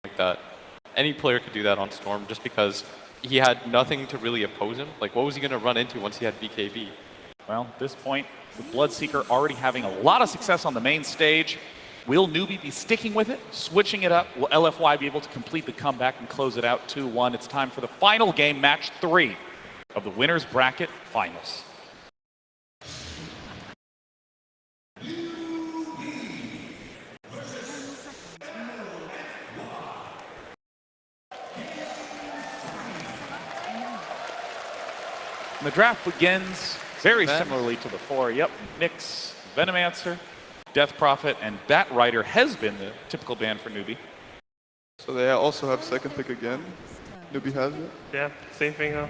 like that. Any player could do that on Storm just because he had nothing to really oppose him. Like, what was he going to run into once he had BKB? Well, at this point, with Bloodseeker already having a lot of success on the main stage, will Newbee be sticking with it, switching it up? Will LFY be able to complete the comeback and close it out 2-1? It's time for the final game, match 3 of the Winners Bracket Finals. And the draft begins very similarly to before. Yep, Nyx, Venomancer, Death Prophet, and Bat Rider has been the typical ban for Newbee. So they also have second pick again. Newbee has it. Yeah, same thing.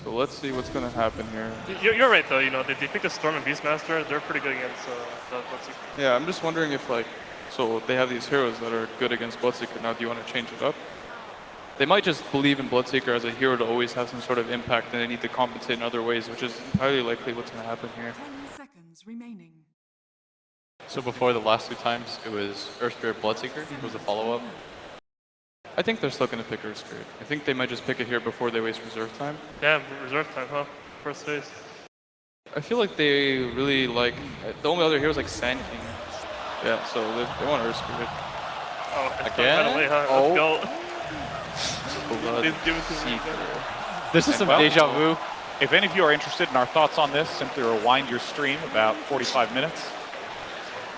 So let's see what's going to happen here. You're right though. You know, they picked the Storm and Beastmaster. They're pretty good against Bloodseeker. Yeah, I'm just wondering if like, so they have these heroes that are good against Bloodseeker. Now, do you want to change it up? They might just believe in Bloodseeker as a hero to always have some sort of impact, and they need to compensate in other ways, which is entirely likely what's going to happen here. 10 seconds remaining. So before the last 2 times, it was Earth Spirit Bloodseeker was the follow-up. I think they're still going to pick Earth Spirit. I think they might just pick it here before they waste reserve time. Yeah, reserve time, huh? First phase. I feel like they really like, the only other hero is like Sand King. Yeah, so they want Earth Spirit. Oh, Again? Away, huh? Oh. Let's go. Blood Give it to me. This is some well, deja vu. If any of you are interested in our thoughts on this, simply rewind your stream about 45 minutes.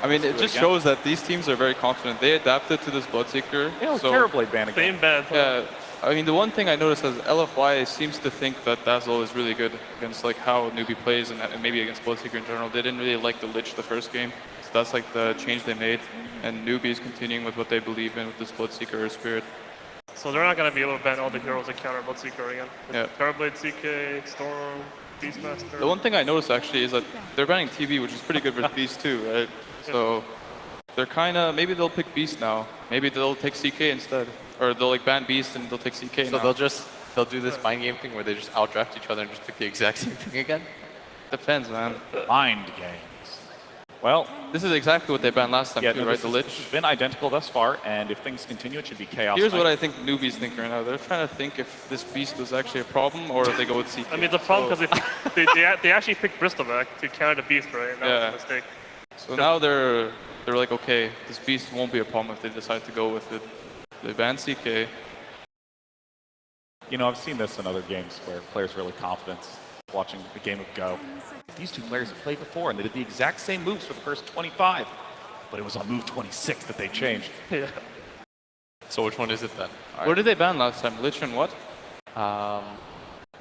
I mean, it just shows that these teams are very confident. They adapted to this Bloodseeker. Yeah, so, Terrorblade ban again. Same ban. Huh? Yeah, I mean, the one thing I noticed is LFY seems to think that Dazzle is really good against like how Newbee plays and maybe against Bloodseeker in general. They didn't really like the Lich the first game, so that's like the change they made. And Newbee is continuing with what they believe in with this Bloodseeker or Spirit. So they're not going to be able to ban all the heroes that counter Bloodseeker again. Yeah. Terrorblade, CK, Storm, Beastmaster. The one thing I noticed actually is that they're banning TB, which is pretty good with Beast too, right? So they're kind of, maybe they'll pick Beast now. Maybe they'll take CK instead. Or they'll like ban Beast and they'll take CK So now. they'll do this mind game thing where they just outdraft each other and just pick the exact same thing again? Depends, man. Mind games. Well, This is exactly what they banned last time yeah, too, no, right? this The has Lich. been identical thus far, and if things continue, it should be chaos. Here's what I think Newbee's thinking right now. They're trying to think if this Beast was actually a problem or if they go with CK. I mean, it's a problem because they actually picked Bristleback to counter the Beast, right? And that was a mistake. So now they're like, okay, this Beast won't be a problem if they decide to go with it. They ban CK. You know, I've seen this in other games where players are really confident watching the game of Go. These two players have played before, and they did the exact same moves for the first 25. But it was on move 26 that they changed. Yeah. So which one is it then? What did they ban last time? Lich and what? I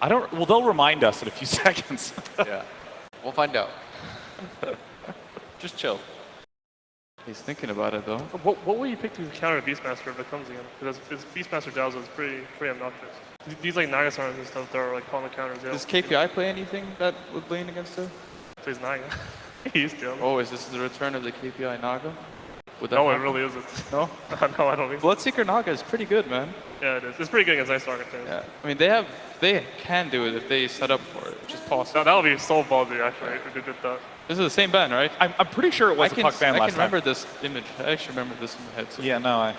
don't, well, they'll remind us in a few seconds. Yeah. We'll find out. Just chill. He's thinking about it though. What will you pick to counter Beastmaster if it comes again? Because his Beastmaster Dazzle is pretty obnoxious. These like Nagasarns and stuff that are like calling the counters. Does KPI play anything that would lane against it? Plays Naga. He used to. Oh, is this the return of the KPI Naga? Would that No, it happen? really isn't. No? No, I don't think so. Bloodseeker Naga is pretty good, man. Yeah, it is. It's pretty good against Ice Target too. Yeah. I mean, they can do it if they set up for it, which is possible. That would be so ballsy actually if they did that. This is the same ban, right? I'm pretty sure it was a puck ban I last can time. remember this image. I actually remember this in my head. So. Yeah, no,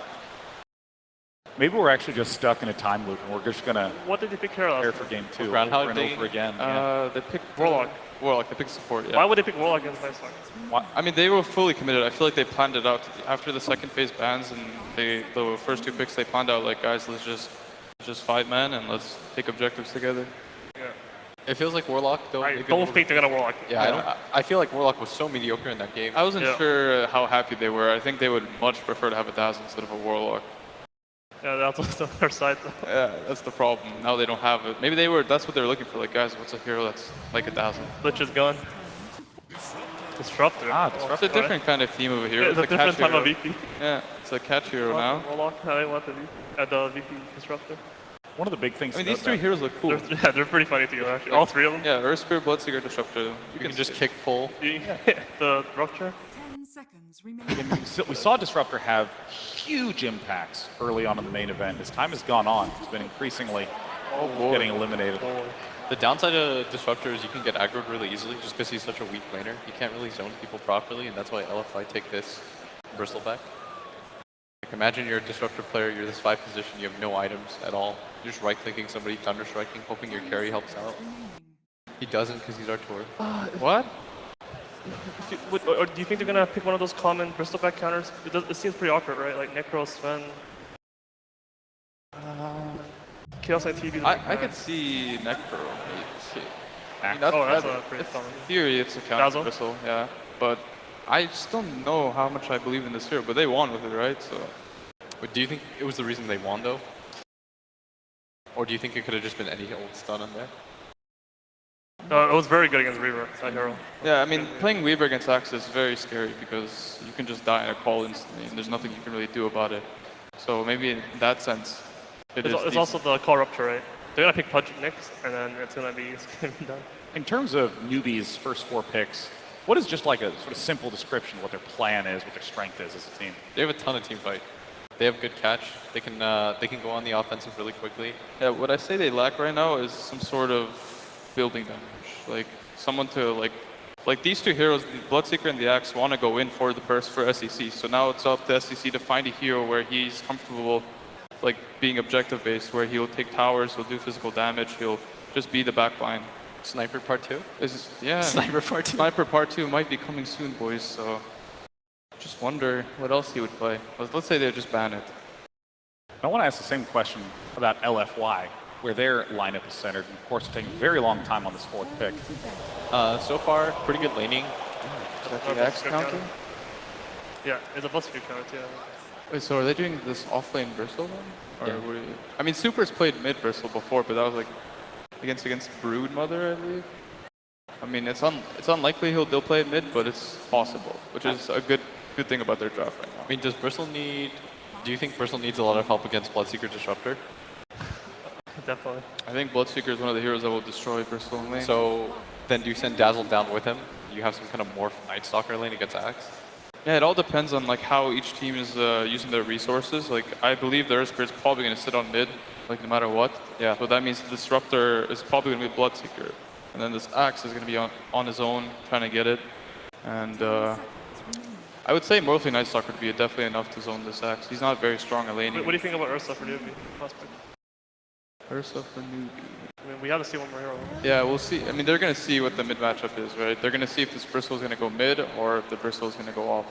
maybe we're actually just stuck in a time loop, and we're just gonna What did they pick here last prepare time? for game 2 Groundhog over and Day? over again. They picked Warlock. Warlock. They picked support. Yeah. Why would they pick Warlock against Ice Target? I mean, they were fully committed. I feel like they planned it out after the second phase bans and the first 2 picks. They planned out like, guys, let's just 5-man and let's take objectives together. Yeah. It feels like Warlock though. I don't think they're gonna Warlock. Yeah, I feel like Warlock was so mediocre in that game. I wasn't sure how happy they were. I think they would much prefer to have a Dazzle instead of a Warlock. Yeah, that's also their side though. Yeah, that's the problem. Now they don't have it. Maybe that's what they were looking for. Like, guys, what's a hero that's like a Dazzle? Lich is gone. Disruptor. It's a different kind of theme of a hero. It's a different type of VP. Yeah, it's a catch hero now. Warlock, I want the VP Disruptor. One of the big things. I mean, these 3 heroes look cool. They're pretty funny too, actually. All 3 of them. Yeah, Earth Spirit, Bloodseeker, Disruptor. You can just kick pull. The Rupture. 10 seconds remaining. We saw Disruptor have huge impacts early on in the main event. As time has gone on, it's been increasingly getting eliminated. The downside of Disruptor is you can get aggroed really easily just because he's such a weak laner. He can't really zone people properly, and that's why LFY take this Bristleback. Like imagine you're a disruptor player, you're this 5 position, you have no items at all. You're just right-clicking somebody, thunder-striking, hoping your carry helps out. He doesn't because he's Artur. What? Or do you think they're gonna pick one of those common Bristol back counters? It seems pretty awkward, right? Like Necro, Sven. Chaos TV. I could see Necro. I mean, that's a pretty in common. theory, it's a counter Bristle, yeah. But I just don't know how much I believe in this hero, but they won with it, right? So. But do you think it was the reason they won though? Or do you think it could have just been any old stun in there? It was very good against Reaver, that hero. Yeah, I mean, playing Weaver against Axe is very scary because you can just die in a call instantly, and there's nothing you can really do about it. So maybe in that sense, It's also the call rupture, right? They're gonna pick Pudge next, and then it's gonna be done. In terms of Newbee's first 4 picks, what is just like a sort of simple description of what their plan is, what their strength is as a team? They have a ton of team fight. They have good catch. They can go on the offensive really quickly. Yeah, what I say they lack right now is some sort of building damage. Like someone to like these 2 heroes, the Bloodseeker and the Axe, want to go in for the burst for SEC. So now it's up to SEC to find a hero where he's comfortable, like being objective based, where he'll take towers, he'll do physical damage, he'll just be the backline. Sniper part 2? Yeah. Sniper part 2. Sniper part 2 might be coming soon, boys. So just wonder what else he would play. Let's say they just ban it. I want to ask the same question about LFY, where their lineup is centered. And of course, it's taking a very long time on this 4th pick. So far, pretty good laning. Is that the Axe counter? Yeah, it's a Bloodseeker counter too. Wait, so are they doing this offlane Bristle then? Or Yeah. I mean, Super's played mid Bristle before, but that was like against Broodmother, I believe. I mean, it's unlikely they'll play it mid, but it's possible, which is a good thing about their draft right now. I mean, do you think Bristle needs a lot of help against Bloodseeker Disruptor? Definitely. I think Bloodseeker is one of the heroes that will destroy Bristle in lane. So then do you send Dazzle down with him? You have some kind of morph Night Stalker lane against Axe? Yeah, it all depends on like how each team is using their resources. Like I believe the Earth Spirit's probably going to sit on mid, like no matter what. Yeah. So that means the Disruptor is probably going to be Bloodseeker, and then this Axe is going to be on his own trying to get it. And I would say Morphly Night Stalker would be definitely enough to zone this Axe. He's not very strong at laning. What do you think about Ursa for Newbee? Prospect? Ursa for Newbee. I mean, we have to see one more hero. Yeah, we'll see. I mean, they're going to see what the mid matchup is, right? They're going to see if this Bristle is going to go mid or if the Bristle is going to go off.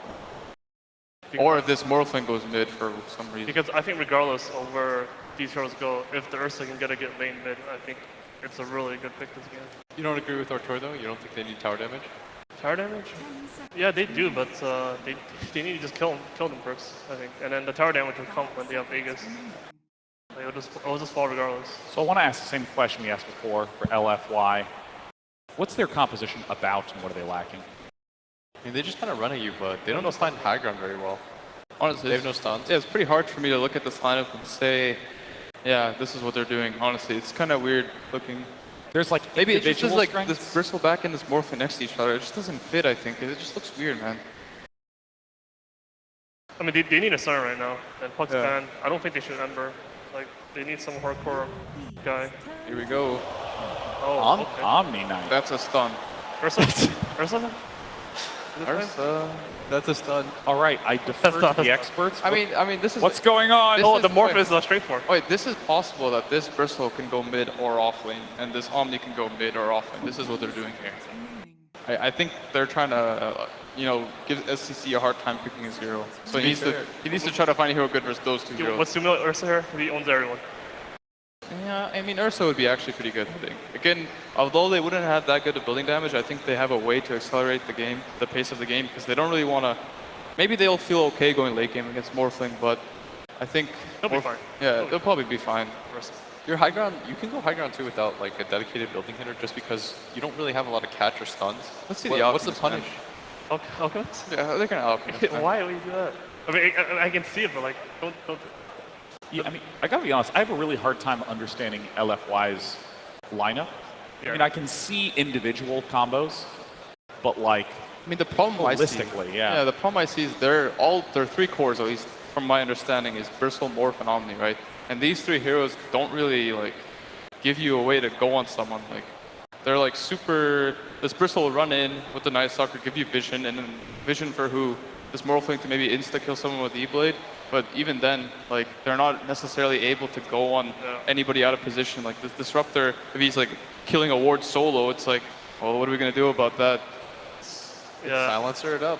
Or if this Morphling goes mid for some reason. Because I think regardless of where these heroes go, if the Ursa can get lane mid, I think it's a really good pick this game. You don't agree with Artur though? You don't think they need tower damage? Tower damage? Yeah, they do, but they need to just kill them first, I think. And then the tower damage will come when they have Aegis. Like, it'll just fall regardless. So I want to ask the same question we asked before for LFY. What's their composition about and what are they lacking? I mean, they just kind of run at you, but they don't find high ground very well. Honestly, They have no stuns. Yeah, it's pretty hard for me to look at this lineup and say, yeah, this is what they're doing. Honestly, it's kind of weird looking. There's like Maybe it's just individual like strengths. this Bristleback and this Morphin next to each other. It just doesn't fit, I think. It just looks weird, man. I mean, they need a center right now. And Puck's Yeah. banned. I don't think they should Ember. Like, they need some hardcore guy. Here we go. Oh, okay. Omni Knight. That's a stun. Ursa? Ursa? Is it fine? Ursa. That's a stun. All right, I defer to the experts. I mean, this is. What's going on? This Oh, is the morph fine. is straight for. Wait, this is possible that this Bristle can go mid or off lane, and this Omni can go mid or off lane. This is what they're doing here. I think they're trying to, give SCC a hard time picking his hero. So he needs to try to find a hero good versus those two heroes. What's similar to Ursa here? He owns everyone. Yeah, I mean, Ursa would be actually pretty good, I think. Again, although they wouldn't have that good of building damage, I think they have a way to accelerate the game, the pace of the game, because they don't really want to... Maybe they'll feel okay going late game against Morphling, but I think... They'll be fine. Yeah, they'll probably be fine. Ursa. Your high ground, you can go high ground too without like a dedicated building hitter just because you don't really have a lot of catch or stuns. Let's see What's the Alchemist, punish? Alchemist? Yeah, they're gonna Alchemist. Why would you do that? I mean, I can see it, but like, don't. Yeah, I mean, I gotta be honest, I have a really hard time understanding LFY's lineup. I mean, I can see individual combos, but like, I mean, the problem I see... holistically, yeah. Yeah, the problem I see is their three cores, at least from my understanding, is Bristle, Morph, and Omni, right? And these three heroes don't really, like, give you a way to go on someone. Like, they're like super... This Bristle will run in with the Night Stalker, give you vision, and then vision for who? This Morphling to maybe insta-kill someone with E-Blade. but even then, like they're not necessarily able to go on anybody out of position. Like this Disruptor, if he's like killing a ward solo, it's like, well, what are we gonna do about that? Yeah. Silencer it up.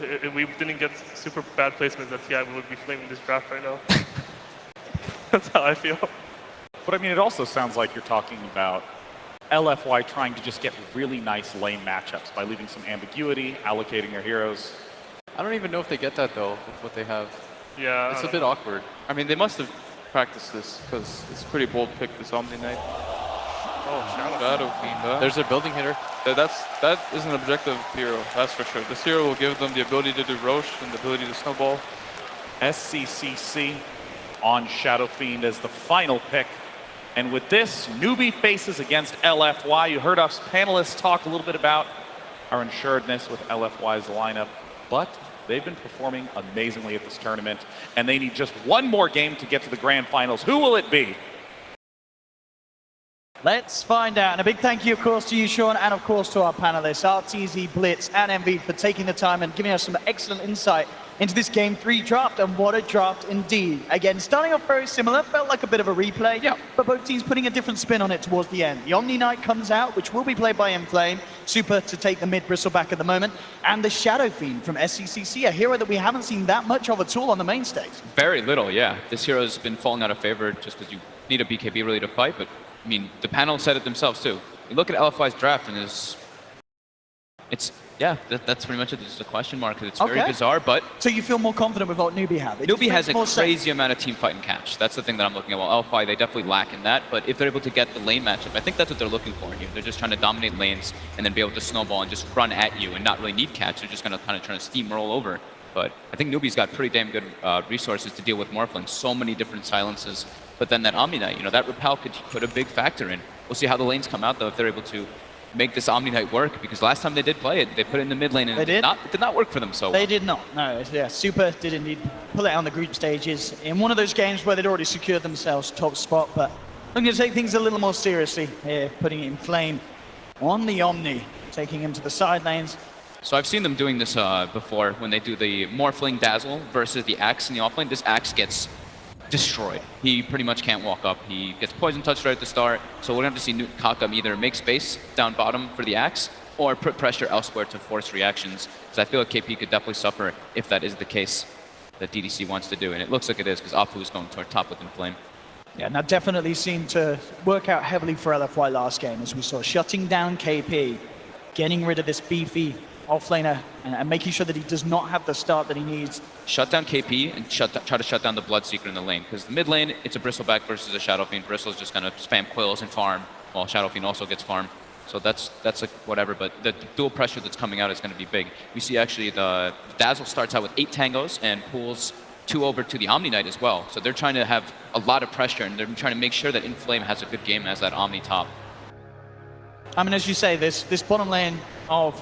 If we didn't get super bad placements at TI, we would be flaming this draft right now. That's how I feel. But I mean, it also sounds like you're talking about LFY trying to just get really nice lane matchups by leaving some ambiguity, allocating their heroes. I don't even know if they get that though with what they have. Yeah. It's a bit awkward. I mean, they must have practiced this because it's a pretty bold pick, this Omni Knight. Oh, Shadow Fiend, huh? There's their building hitter. That is an objective hero, that's for sure. This hero will give them the ability to do Roche and the ability to snowball. SCCC on Shadow Fiend as the final pick. And with this, Newbee faces against LFY. You heard us panelists talk a little bit about our insuredness with LFY's lineup, but they've been performing amazingly at this tournament, and they need just one more game to get to the grand finals. Who will it be? Let's find out. And a big thank you, of course, to you, Sean, and of course to our panelists, RTZ, Blitz, and MV, for taking the time and giving us some excellent insight into this Game 3 draft, and what a draft indeed. Again, starting off very similar, felt like a bit of a replay, but both teams putting a different spin on it towards the end. The Omni Knight comes out, which will be played by Inflame, Super to take the mid bristleback at the moment, and the Shadow Fiend from SCCC, a hero that we haven't seen that much of at all on the main stage. Very little, yeah. This hero's been falling out of favor just because you need a BKB really to fight, but I mean, the panel said it themselves too. You look at LFY's draft and that's pretty much it. It's a question mark. It's very bizarre, but... So you feel more confident with what Newbee have? Newbee has a crazy amount of team fight and catch. That's the thing that I'm looking at. Well, LFY, they definitely lack in that, but if they're able to get the lane matchup, I think that's what they're looking for here. They're just trying to dominate lanes and then be able to snowball and just run at you and not really need catch. They're just going to kind of try to steamroll over. But I think Newbee's got pretty damn good resources to deal with Morphling. So many different silences. But then that Omni Knight, that repel could put a big factor in. We'll see how the lanes come out, though, if they're able to make this Omni Knight work, because last time they did play it, they put it in the mid lane and it did not work for them so well. They did not. No, yeah, Super did indeed pull it out on the group stages in one of those games where they'd already secured themselves top spot, but I'm going to take things a little more seriously here, putting it in Flame on the Omni, taking him to the side lanes. So I've seen them doing this before when they do the Morphling Dazzle versus the Axe in the offlane. This Axe gets destroyed. He pretty much can't walk up. He gets poison touched right at the start. So we're going to have to see Kakam either make space down bottom for the Axe or put pressure elsewhere to force reactions. Because I feel like KP could definitely suffer if that is the case that DDC wants to do. And it looks like it is because Afu is going toward top with Inflame. Yeah, and that definitely seemed to work out heavily for LFY last game, as we saw, shutting down KP, getting rid of this beefy offlaner and making sure that he does not have the start that he needs. Shut down KP and try to shut down the Bloodseeker in the lane, because the mid lane, it's a Bristleback versus a Shadow Fiend. Bristle's just gonna spam quills and farm, while Shadow Fiend also gets farm. So that's like whatever, but the dual pressure that's coming out is gonna be big. We see actually the Dazzle starts out with 8 tangos and pulls 2 over to the Omni Knight as well. So they're trying to have a lot of pressure, and they're trying to make sure that Inflame has a good game as that Omni top. I mean, as you say, this bottom lane of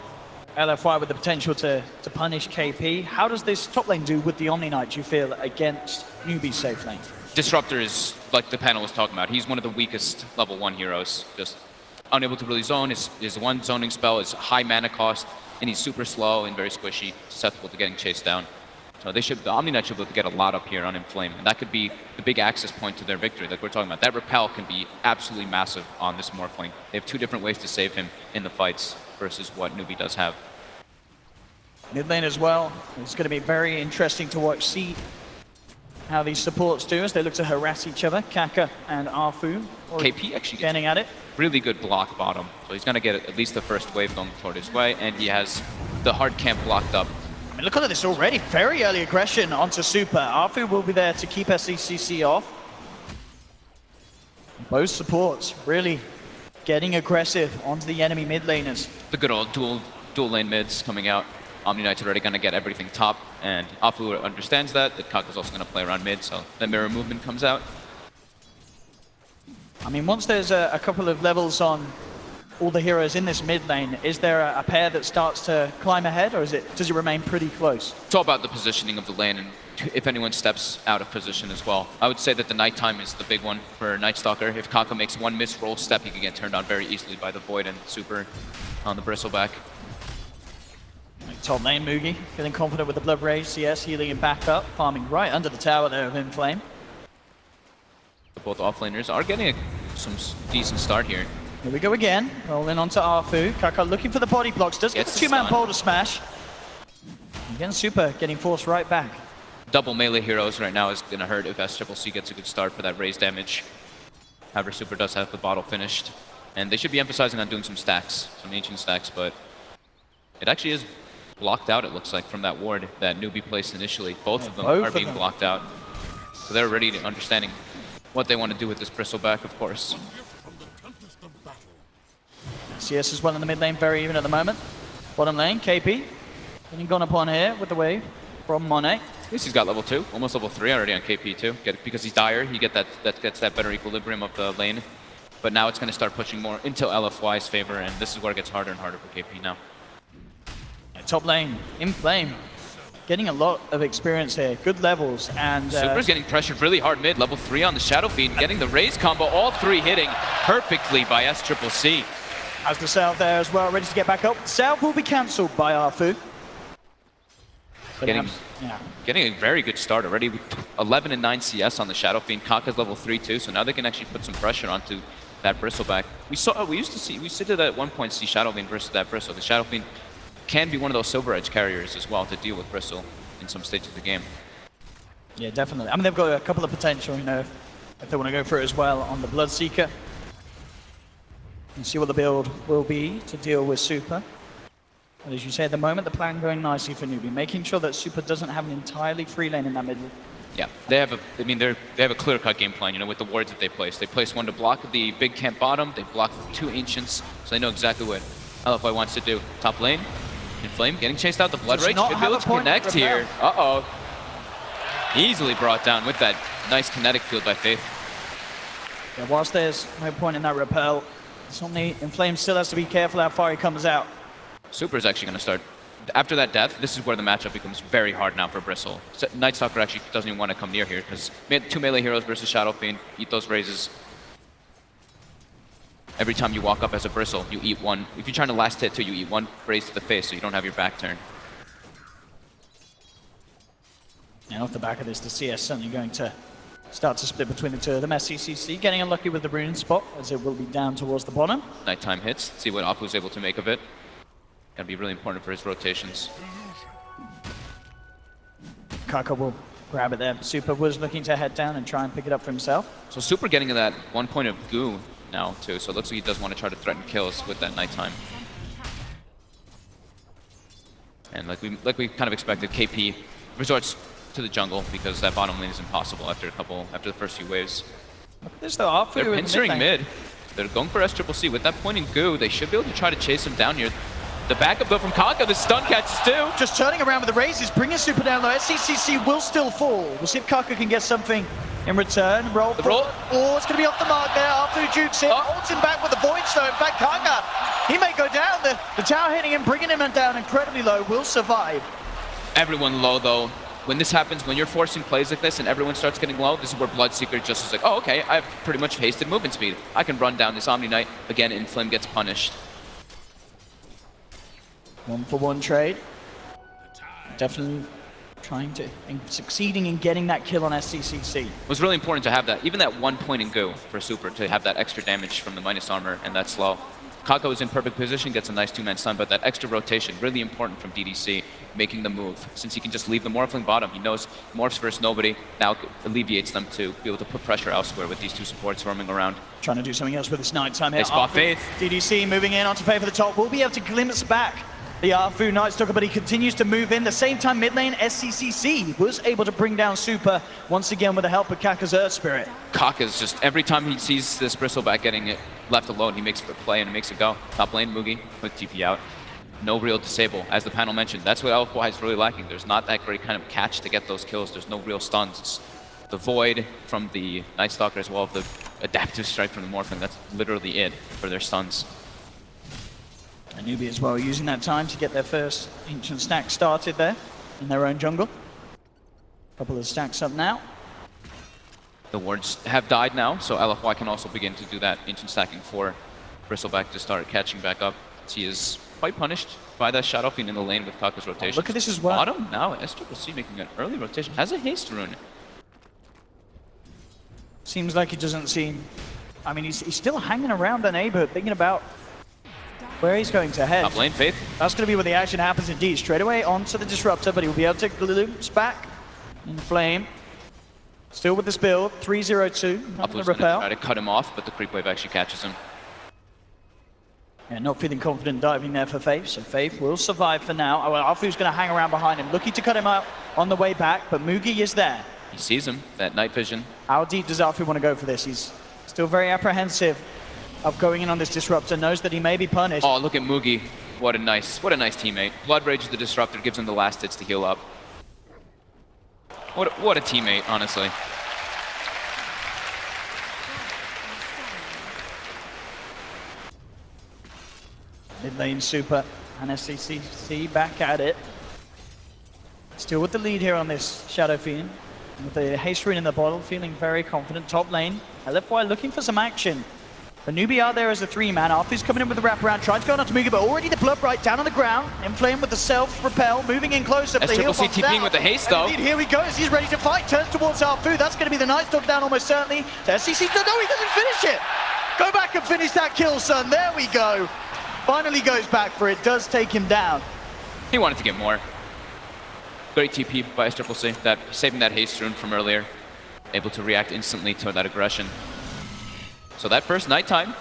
LFY with the potential to punish KP. How does this top lane do with the Omni Knight, do you feel, against Newbee's safe lane? Disruptor is, like the panel was talking about, he's one of the weakest level 1 heroes. Just unable to really zone. His one zoning spell is high mana cost, and he's super slow and very squishy, susceptible to getting chased down. So the Omni Knight should be able to get a lot up here on Inflame, and that could be the big access point to their victory, like we're talking about. That repel can be absolutely massive on this Morphling. They have 2 different ways to save him in the fights versus what Newbee does have. Mid lane as well. It's going to be very interesting to watch, see how these supports do as they look to harass each other. Kaka and Arfu KP actually getting at it. Really good block bottom, so he's going to get at least the first wave going toward his way, and he has the hard camp blocked up. I mean, look at this already. Very early aggression onto Super. Arfu will be there to keep SCCC off. Both supports really getting aggressive onto the enemy mid laners. The good old dual lane mids coming out. Omni Knight's already going to get everything top, and Afu understands that Kaka's also going to play around mid, so the mirror movement comes out. I mean, once there's a couple of levels on all the heroes in this mid lane, is there a pair that starts to climb ahead, or does it remain pretty close? It's all about the positioning of the lane, and if anyone steps out of position as well. I would say that the nighttime is the big one for Night Stalker. If Kaka makes one missed roll step, he can get turned on very easily by the Void and Super on the Bristleback. Top lane, Mugi, feeling confident with the Blood Rage. CS healing him back up, farming right under the tower there of Inflame. Both offlaners are getting some decent start here. Here we go again, rolling onto Arfu. Kaka looking for the body blocks, does get Gets the the two-man stun. boulder smash. Again, Super getting forced right back. Double melee heroes right now is going to hurt if SCC gets a good start for that raise damage. However, Super does have the bottle finished. And they should be emphasizing on doing some stacks, some ancient stacks, but it actually is blocked out, it looks like, from that ward that Newbee placed initially. Both of them are being blocked out. So they're already understanding what they want to do with this bristleback, of course. CS is well in the mid lane, very even at the moment. Bottom lane, KP getting gone upon here with the wave from Monet. At least he's got level 2, almost level 3 already on KP too. Because he's dire, he gets that better equilibrium of the lane. But now it's going to start pushing more into LFY's favor, and this is where it gets harder and harder for KP now. Top lane, Inflame, getting a lot of experience here, good levels, and Super's getting pressured really hard mid, level 3 on the Shadow Fiend, getting the raise combo, all 3 hitting perfectly by SCC. has the salve there as well, ready to get back up. Salve will be cancelled by Arfu. But Getting a very good start already with 11 and 9 CS on the Shadow Fiend. Kaka's level 3 too, so now they can actually put some pressure onto that Bristleback. We did at one point see Shadow Fiend versus that Bristle. The Shadow Fiend can be one of those Silver Edge carriers as well to deal with Bristle in some stages of the game. Yeah, definitely. I mean, they've got a couple of potential, you know, if they want to go for it as well on the Bloodseeker. And see what the build will be to deal with Super. And as you say, at the moment, the plan going nicely for Newbee, making sure that Super doesn't have an entirely free lane in that middle. Yeah, they have a clear-cut game plan, you know, with the wards that they place. They place one to block the big camp bottom, they block 2 Ancients, so they know exactly what LFY wants to do. Top lane, Inflame getting chased out, the Blood Rage should be able to connect here. Uh-oh. Easily brought down with that nice kinetic field by Faith. Yeah, whilst there's no point in that repel, suddenly Inflame still has to be careful how far he comes out. Super is actually going to start. After that death, this is where the matchup becomes very hard now for Bristle. So Night Stalker actually doesn't even want to come near here because 2 melee heroes versus Shadow Fiend, eat those raises. Every time you walk up as a Bristle, you eat 1. If you're trying to last hit too, you eat 1 raise to the face so you don't have your back turn. And off the back of this, the CS certainly going to start to split between the two of them. SCC getting unlucky with the rune spot as it will be down towards the bottom. Nighttime hits, see what Apu's able to make of it. Gonna be really important for his rotations. Kaka will grab it there. Super was looking to head down and try and pick it up for himself. So Super getting that 1 point of goo now too, so it looks like he does want to try to threaten kills with that nighttime. And like we kind of expected, KP resorts to the jungle because that bottom lane is impossible after the first few waves. Look at this though, Arfu They're in pincering mid. mid. They're going for SCC. With that point in goo, they should be able to try to chase him down here. The backup though from Kaka, the stun catches too. Just turning around with the raises, bringing Super down low. SCC will still fall. We'll see if Kaka can get something in return. Roll. Oh, it's going to be off the mark there. Arfu jukes it, holds him back with the Void Snow. In fact, Kaka, he may go down. The tower hitting him, bringing him down incredibly low, will survive. Everyone low though. When this happens, when you're forcing plays like this and everyone starts getting low, this is where Bloodseeker just is like, oh, okay, I have pretty much hasted movement speed. I can run down this Omni Knight. Again, Inflame gets punished. 1-for-1 trade. Definitely trying to and succeeding in getting that kill on SCC. It was really important to have that, even that 1 point in goo for Super to have that extra damage from the minus armor and that slow. Kako is in perfect position, gets a nice 2-man stun, but that extra rotation, really important from DDC, making the move. Since he can just leave the Morphling bottom, he knows Morphs versus nobody, now alleviates them to be able to put pressure elsewhere with these 2 supports roaming around. Trying to do something else with this nighttime here. They spot Faith. DDC moving in onto Faith for the top. Will be able to glimpse back the Arfu Night Stalker, but he continues to move in. The same time, mid lane, SCC was able to bring down Super once again with the help of Kaka's Earth Spirit. Kaka's just, every time he sees this Bristleback getting it left alone, he makes a play and makes it go. Top lane, Mugi, quick TP out. No real disable, as the panel mentioned. That's what LFY is really lacking. There's not that great kind of catch to get those kills. There's no real stuns. It's the Void from the Night Stalker as well as the Adaptive Strike from the Morphling. That's literally it for their stuns. And Newbee as well, using that time to get their first ancient stack started there in their own jungle. Couple of stacks up now. The wards have died now, so LFY can also begin to do that ancient stacking for Bristleback to start catching back up. He is quite punished by that Shadow Fiend in the lane with Kaka's rotation. Look at this as well. Bottom now, SCC making an early rotation. Has a haste rune. Seems like he doesn't seem... I mean, he's still hanging around the neighborhood, thinking about where he's going to head. Top lane, Faith. That's going to be where the action happens indeed. Straight away onto the Disruptor, but he'll be able to glimpse back in Flame. Still with this build, 3-0-2. Not going to repel. Try to cut him off, but the creep wave actually catches him. Yeah, not feeling confident diving there for Faith, so Faith will survive for now. Oh, well, Alfu's going to hang around behind him, looking to cut him out on the way back, but Mugi is there. He sees him, that night vision. How deep does Alfu want to go for this? He's still very apprehensive of going in on this Disruptor, knows that he may be punished. Oh, look at Mugi. What a nice teammate. Blood Rage the Disruptor gives him the last hits to heal up. What a teammate, honestly. Mid lane super and SCC back at it. Still with the lead here on this Shadow Fiend. With the haste rune in the bottle, feeling very confident. Top lane, LFY looking for some action. The Newbee are there as a 3-man. Alfu's coming in with the wraparound, trying to go on to Mugi, but already the blood right down on the ground. Inflame with the self-repel, moving in closer. But the heal SCC TPing with the haste, though. Indeed, here he goes, he's ready to fight, turns towards Alfu. That's going to be the Night Stalk down almost certainly. To SCC, no, he doesn't finish it. Go back and finish that kill, son. There we go. Finally goes back for it, does take him down. He wanted to get more. Great TP by SCC, saving that haste rune from earlier. Able to react instantly to that aggression. So that first nighttime,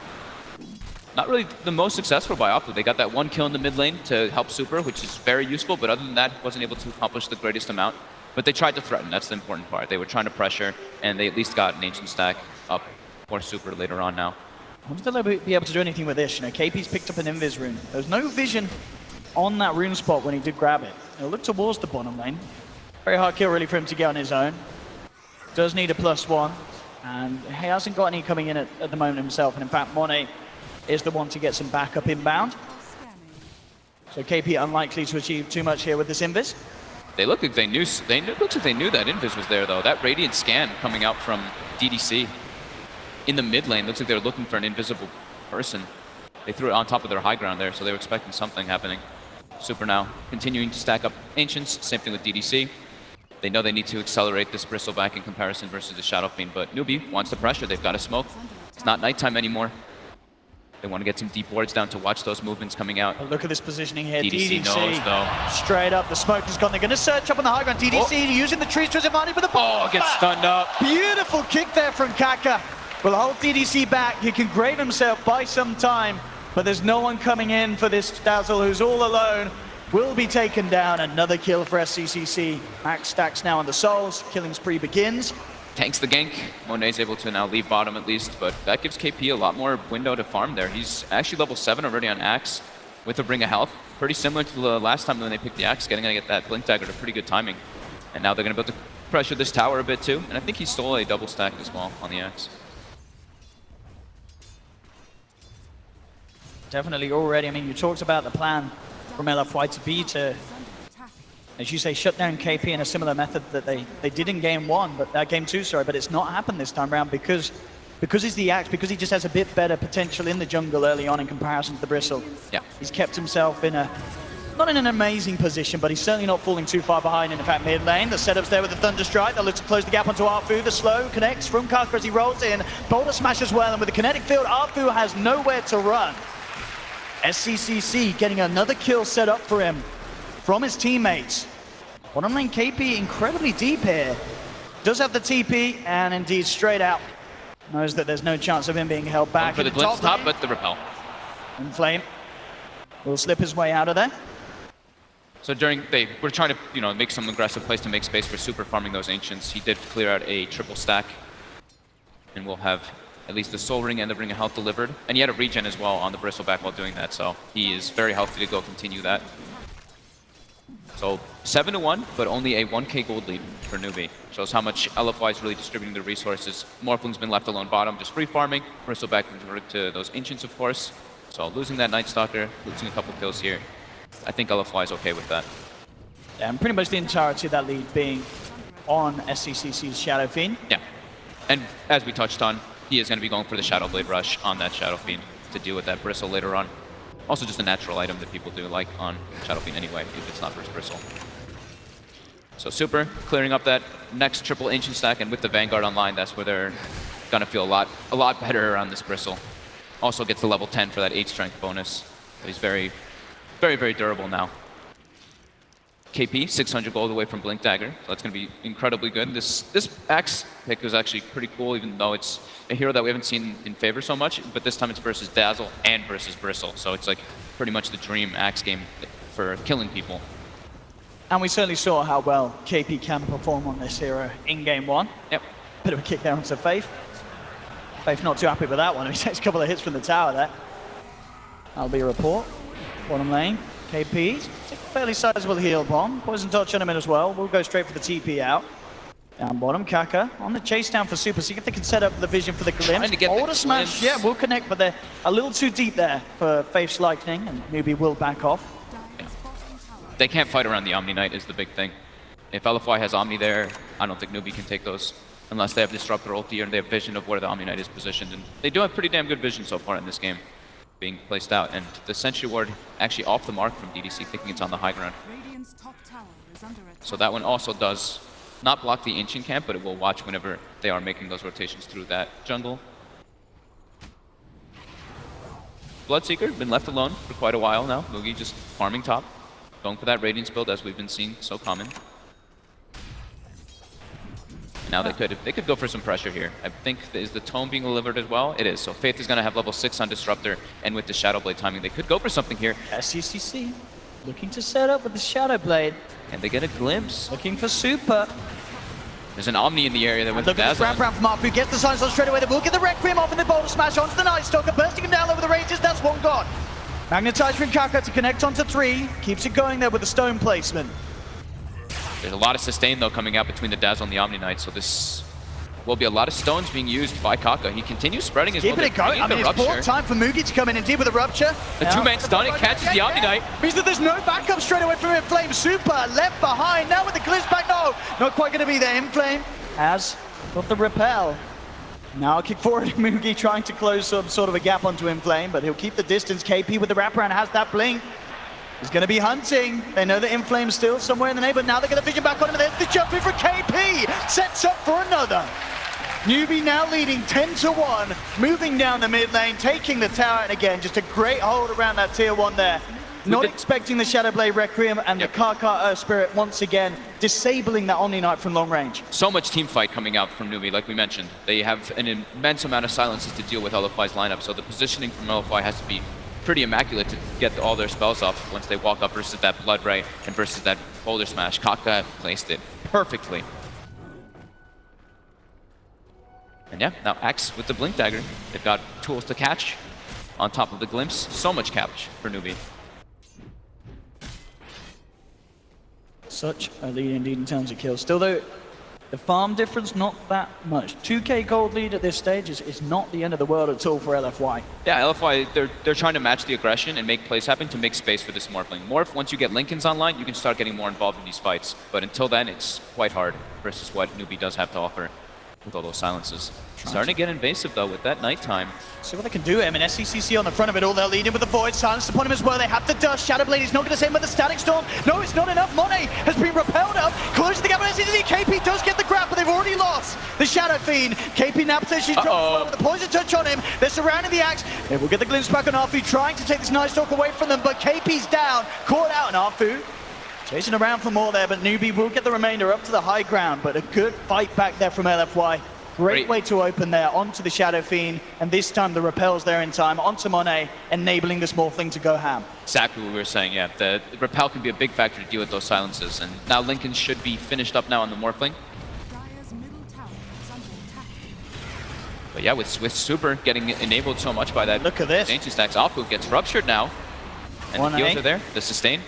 not really the most successful by Alfu. They got that one kill in the mid lane to help Super, which is very useful, but other than that, wasn't able to accomplish the greatest amount. But they tried to threaten, that's the important part. They were trying to pressure, and they at least got an Ancient Stack up for Super later on now. I wonder if they'll be able to do anything with this. You know, KP's picked up an Invis rune. There's no vision on that rune spot when he did grab it. He'll look towards the bottom lane. Very hard kill really for him to get on his own. Does need a +1. And he hasn't got any coming in at the moment himself. And in fact, Monet is the one to get some backup inbound. So KP unlikely to achieve too much here with this Invis. They look like they knew that Invis was there though. That Radiant scan coming out from DDC in the mid lane looks like they're looking for an invisible person. They threw it on top of their high ground there, so they were expecting something happening. Super now continuing to stack up Ancients, same thing with DDC. They know they need to accelerate this Bristleback in comparison versus the Shadow Fiend, but Newbee wants the pressure. They've got to smoke. It's not nighttime anymore. They want to get some deep wards down to watch those movements coming out. But look at this positioning here. DDC knows though. Straight up, the smoke is gone. They're going to search up on the high ground. DDC using the trees to his advantage with the ball. Oh, gets stunned up. Beautiful kick there from Kaka. Will hold DDC back. He can grave himself by some time, but there's no one coming in for this Dazzle, who's all alone. Will be taken down. Another kill for SCC. Max stacks now on the souls. Killing spree begins. Tanks the gank. Monet's able to now leave bottom at least, but that gives KP a lot more window to farm there. He's actually level 7 already on Axe with a Ring of Health. Pretty similar to the last time when they picked the Axe, getting to get that Blink Dagger to pretty good timing. And now they're going to be able to pressure this tower a bit too. And I think he stole a double stack as well on the Axe. Definitely already. I mean, you talked about the plan from LFY to be to, as you say, shut down KP in a similar method that they did in game 1, but game 2, sorry, but it's not happened this time around because he's the Axe, because he just has a bit better potential in the jungle early on in comparison to the Bristle. Yeah. He's kept himself in not in an amazing position, but he's certainly not falling too far behind. And in fact, mid lane, the setup's there with the Thunder Strike. They'll look to close the gap onto Arfu. The slow connects from Kaka as he rolls in. Boulder Smash as well, and with the kinetic field, Arfu has nowhere to run. SCC getting another kill set up for him from his teammates. Bottom lane KP incredibly deep here. Does have the TP, and indeed straight out. Knows that there's no chance of him being held back. Going for the glimpse top, but the repel. Inflame will slip his way out of there. So they were trying to, make some aggressive plays to make space for Super farming those Ancients. He did clear out a triple stack, and we'll have at least the Soul Ring and the Ring of Health delivered. And he had a regen as well on the Bristleback while doing that, so he is very healthy to go continue that. So 7-1, but only a 1k gold lead for Newbee. Shows how much LFY is really distributing their resources. Morphling's been left alone bottom, just free farming. Bristleback converted to those Ancients, of course. So losing that Night Stalker, losing a couple kills here. I think LFY is okay with that. Yeah, and pretty much the entirety of that lead being on SCCC's Shadow Fiend. Yeah, and as we touched on, he is going to be going for the Shadow Blade Rush on that Shadow Fiend to deal with that Bristle later on. Also just a natural item that people do like on Shadow Fiend anyway, if it's not Burst Bristle. So Super clearing up that next triple Ancient stack, and with the Vanguard online, that's where they're gonna feel a lot better around this Bristle. Also gets the level 10 for that 8 strength bonus. But he's very, very durable now. KP, 600 gold away from Blink Dagger, so that's going to be incredibly good. This Axe pick is actually pretty cool, even though it's a hero that we haven't seen in favor so much, but this time it's versus Dazzle and versus Bristle, so it's like pretty much the dream Axe game for killing people. And we certainly saw how well KP can perform on this hero in game 1. Yep. Bit of a kick there onto Faith. Faith not too happy with that one. He takes a couple of hits from the tower there. That'll be a report. Bottom lane, KP. Take a fairly sizable heal bomb. Poison touch on him as well. We'll go straight for the TP out. Down bottom, Kaka on the chase down for Super. See if they can set up the vision for the glimpse. Order smash, yeah, we'll connect, but they're a little too deep there for Faith's Lightning, and Newbee will back off. They can't fight around the Omni Knight is the big thing. If LFY has Omni there, I don't think Newbee can take those unless they have Disruptor ulti or they have vision of where the Omni Knight is positioned. And they do have pretty damn good vision so far in this game being placed out. And the Sentry Ward actually off the mark from DDC, thinking it's on the high ground. So that one also does not block the Ancient camp, but it will watch whenever they are making those rotations through that jungle. Bloodseeker, been left alone for quite a while now. Mugi just farming top. Going for that Radiance build as we've been seeing so common. Now they could go for some pressure here. I think, is the tome being delivered as well? It is. So Faith is going to have level 6 on Disruptor, and with the Shadow Blade timing, they could go for something here. SCCC looking to set up with the Shadow Blade. Can they get a glimpse? Looking for Super. There's an Omni in the area that went Look to at this Dazzle. wrap from Marfu, gets the Silence on straight away. They will get the Requiem off in the Boulder Smash onto the Night Stalker, bursting him down over the ranges. That's one gone. Magnetize from Kaka to connect onto 3. Keeps it going there with the stone placement. There's a lot of sustain though coming out between the Dazzle and the Omni Knight, so this will be a lot of stones being used by Kaka. He continues spreading his Keeping it going. I mean, it's poor time for Mugi to come in and deal with a Rupture. The two-man stun, it catches the Omni Knight. Means that there's no backup straight away from Inflame. Super left behind. Now with the glimpse back. No, not quite going to be there. Inflame has got the repel. Now kick forward, Mugi trying to close some sort of a gap onto Inflame, but he'll keep the distance. KP with the wraparound has that blink. He's going to be hunting. They know that Inflame's still somewhere in the neighborhood. Now they get the vision back on him. There's the jump in for KP. Sets up for another. Newbee now leading 10-1, moving down the mid lane, taking the tower, and again, just a great hold around that tier 1 there. Not expecting the Shadow Blade Requiem, and the Kaka Earth Spirit once again disabling that Omni Knight from long range. So much team fight coming out from Newbee, like we mentioned. They have an immense amount of silences to deal with LFY's lineup, so the positioning from LFY has to be pretty immaculate to get all their spells off once they walk up versus that Blood Ray and versus that Boulder Smash. Kaka placed it perfectly. And yeah, now Axe with the Blink Dagger. They've got tools to catch on top of the Glimpse. So much catch for Newbee. Such a lead indeed in terms of kills. Still though, the farm difference, not that much. 2k gold lead at this stage is not the end of the world at all for LFY. Yeah, LFY, they're trying to match the aggression and make plays happen to make space for this Morphling. Morph, once you get Linken's online, you can start getting more involved in these fights. But until then, it's quite hard versus what Newbee does have to offer with all those silences. Starting to get invasive though with that nighttime. See what they can do. I mean, SCCC on the front of it all. They'll lead in with the Void. Silence upon him as well. They have the dust. Shadow Blade is not going to save him with the Static Storm. No, it's not enough. Monet has been repelled up. Closing the gap on SCCC. KP does get the grab, but they've already lost the Shadow Fiend. KP now potentially drops well with the Poison Touch on him. They're surrounding the Axe. They will get the glimpse back on Arfu, trying to take this Night Stalk away from them, but KP's down. Caught out, and Arfu chasing around for more there, but Newbee will get the remainder up to the high ground, but a good fight back there from LFY. Great way to open there onto the Shadow Fiend, and this time the repel's there in time onto Monet, enabling this Morphling to go ham. Exactly what we were saying, yeah. The repel can be a big factor to deal with those silences, and now Lincoln should be finished up now on the Morphling. But yeah, with Super getting enabled so much by that. Look at this. Ancient stacks. Alpu gets ruptured now. And the heals are there. The sustain.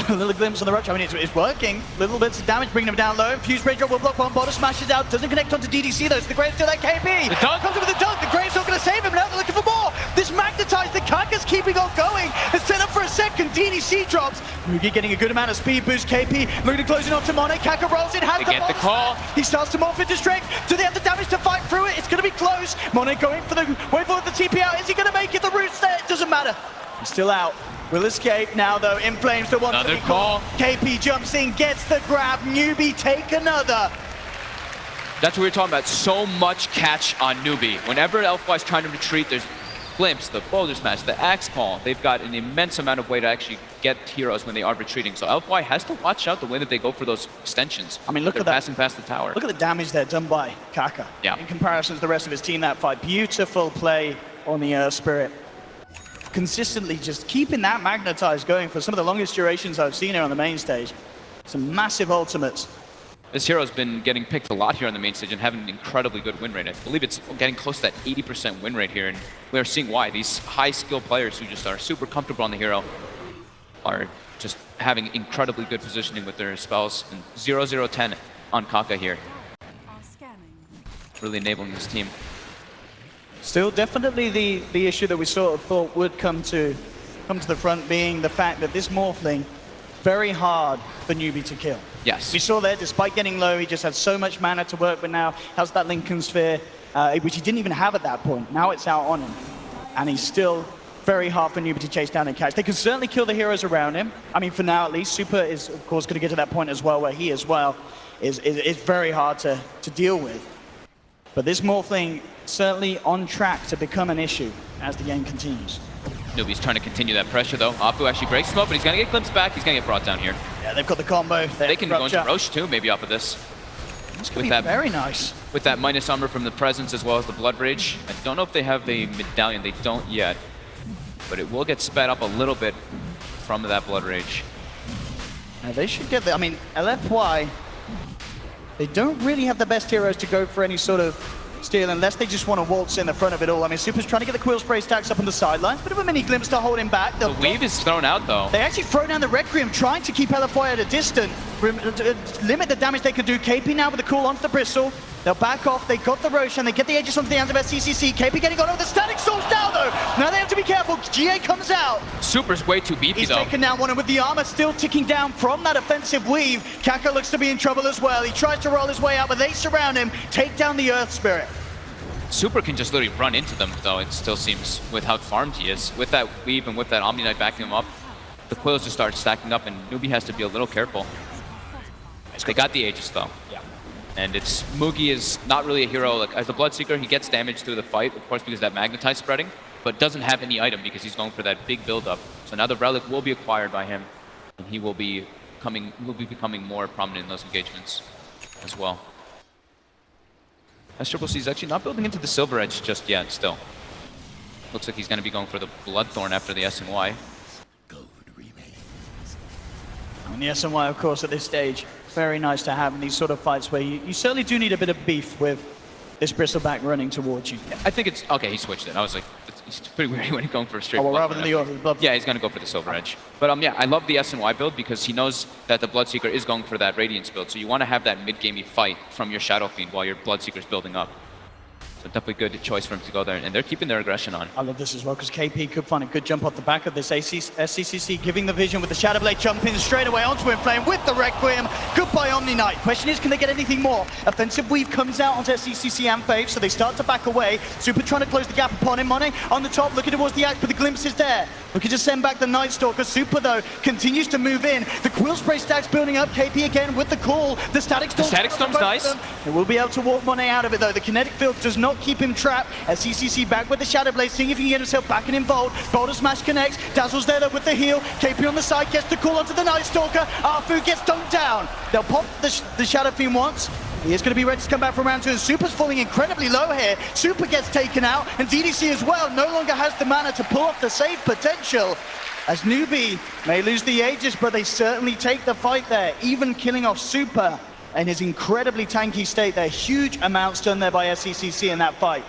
A little glimpse on the Rupture. I mean, it's working. Little bits of damage, bringing him down low. Fuse Rage Drop will block one. Bottom smashes out. Doesn't connect onto DDC though. So the Grave's still at KP. The dunk. Comes in with the dunk. The Grave's not going to save him. Now they're looking for more. This magnetized. The Kaka's keeping on going. It's set up for a second. DDC drops. Mugi getting a good amount of speed boost. KP looking to close in onto Monet. Kaka rolls in. Has they get the call. He starts to morph into strength. Do they have the damage to fight through it? It's going to be close. Monet going for the wait for the TP out. Is he going to make it? The root's there. It doesn't matter. He's still out. Will escape now, though. In flames, the one Another to be called. call. KP jumps in, gets the grab. Newbee take another. That's what we were talking about. So much catch on Newbee. Whenever LFY is trying to retreat, there's Glimpse, the Boulder Smash, the Axe Call. They've got an immense amount of way to actually get heroes when they are retreating. So LFY has to watch out the way that they go for those extensions. I mean, look They're at that. passing past the tower. Look at the damage there done by Kaka. Yeah. In comparison to the rest of his team that fight. Beautiful play on the Earth Spirit. Consistently just keeping that magnetized going for some of the longest durations I've seen here on the main stage. Some massive ultimates. This hero's been getting picked a lot here on the main stage and having an incredibly good win rate. I believe it's getting close to that 80% win rate here, and we're seeing why. These high-skill players who just are super comfortable on the hero are just having incredibly good positioning with their spells. And 0-0-10 on Kaka here, Are scanning. really enabling this team. Still definitely the issue that we sort of thought would come to the front, being the fact that this Morphling, very hard for Newbee to kill. Yes. We saw there, despite getting low, he just had so much mana to work with now. Has that Lincoln Sphere, which he didn't even have at that point. Now it's out on him. And he's still very hard for Newbee to chase down and catch. They can certainly kill the heroes around him. I mean, for now at least. Super is, of course, going to get to that point as well, where he as well is very hard to deal with. But this Morphling certainly on track to become an issue as the game continues. Newbee's trying to continue that pressure though. Apu actually breaks smoke, but he's gonna get glimpsed back. He's gonna get brought down here. Yeah, they've got the combo. They can go into Roche too, maybe off of this. This could be very nice. With that minus armor from the presence as well as the blood rage. I don't know if they have the medallion. They don't yet, but it will get sped up a little bit from that blood rage. They should get the, I mean, LFY, they don't really have the best heroes to go for any sort of steal unless they just want to waltz in the front of it all. I mean, Super's trying to get the Quill Spray stacks up on the sidelines. Bit of a mini glimpse to hold him back. The weave is thrown out though. They actually throw down the Requiem, trying to keep LFY at a distance, limit the damage they can do. KP now with the cool onto the Bristle. They'll back off, they got the Roche, and they get the Aegis onto the hands of SCCC. KP getting on over the Static Source down though. Now they have to be careful. GA comes out. Super's way too beefy He's though. taken down one, and with the armor still ticking down from that offensive weave, Kaka looks to be in trouble as well. He tries to roll his way out, but they surround him, take down the Earth Spirit. Super can just literally run into them though, it still seems, with how farmed he is. With that weave and with that Omni Knight backing him up, the Quills just start stacking up and Newbee has to be a little careful. They got the Aegis though. Yeah. And it's Mugi is not really a hero. Like, as the Bloodseeker, he gets damage through the fight, of course, because that Magnetize spreading, but doesn't have any item because he's going for that big build-up. So now the Relic will be acquired by him, and he will be becoming more prominent in those engagements as well. As Triple C is actually not building into the Silver Edge just yet, still. Looks like he's going to be going for the Bloodthorn after the SNY. And the SNY, of course, at this stage, very nice to have in these sort of fights where you certainly do need a bit of beef with this Bristleback running towards you. I think it's... Okay, he switched it. I was like, it's pretty weird when he's going for a straight Oh, well, rather Bloodthorn than the Bloodthorn. Yeah, he's going to go for the Silver Edge. But yeah, I love the SNY build because he knows that the Bloodseeker is going for that Radiance build. So you want to have that mid-gamey fight from your Shadow Fiend while your Bloodseeker's building up. So definitely good choice for him to go there. And they're keeping their aggression on. I love this as well because KP could find a good jump off the back of this SCCC, giving the vision with the Shadow Blade jumping straight away onto Inflame with the Requiem. Goodbye Omni Knight. Question is, can they get anything more? Offensive Weave comes out onto SCCC and Faith, so they start to back away. Super trying to close the gap upon him. Monet on the top, looking towards the Axe, but the glimpse is there. Looking to send back the Night Stalker. Super, though, continues to move in. The Quill Spray stacks building up. KP again with the call. The Static Storm. The Static Storm's nice. They will be able to walk Monet out of it, though. The Kinetic Field does not keep him trapped. SCCC back with the Shadow Blade, seeing if he can get himself back and involved. Boulder Smash connects. Dazzle's there, though, with the heal. KP on the side gets the call onto the Night Stalker. Arfu gets dunked down. They'll pop the Shadow Fiend once. He is going to be ready to come back for round two, and Super's falling incredibly low here. Super gets taken out, and DDC as well no longer has the mana to pull off the save potential. As Newbee may lose the Aegis, but they certainly take the fight there, even killing off Super in his incredibly tanky state. There are huge amounts done there by SCCC in that fight.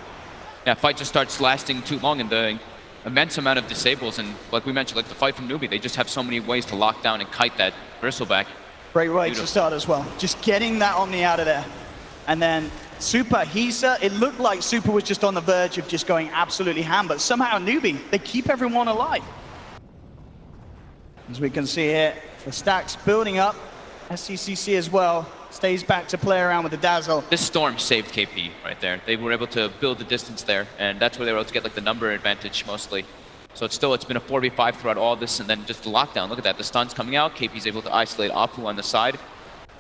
Yeah, fight just starts lasting too long and the immense amount of disables. And like we mentioned, like the fight from Newbee, they just have so many ways to lock down and kite that Bristleback. Great way to start as well. Just getting that Omni out of there. And then Super, it looked like Super was just on the verge of just going absolutely ham, but somehow Newbee, they keep everyone alive. As we can see here, the stacks building up. SCCC as well stays back to play around with the Dazzle. This Storm saved KP right there. They were able to build the distance there, and that's where they were able to get like the number advantage mostly. So it's been a 4v5 throughout all this, and then just the lockdown. Look at that, the stun's coming out. KP's able to isolate Apu on the side.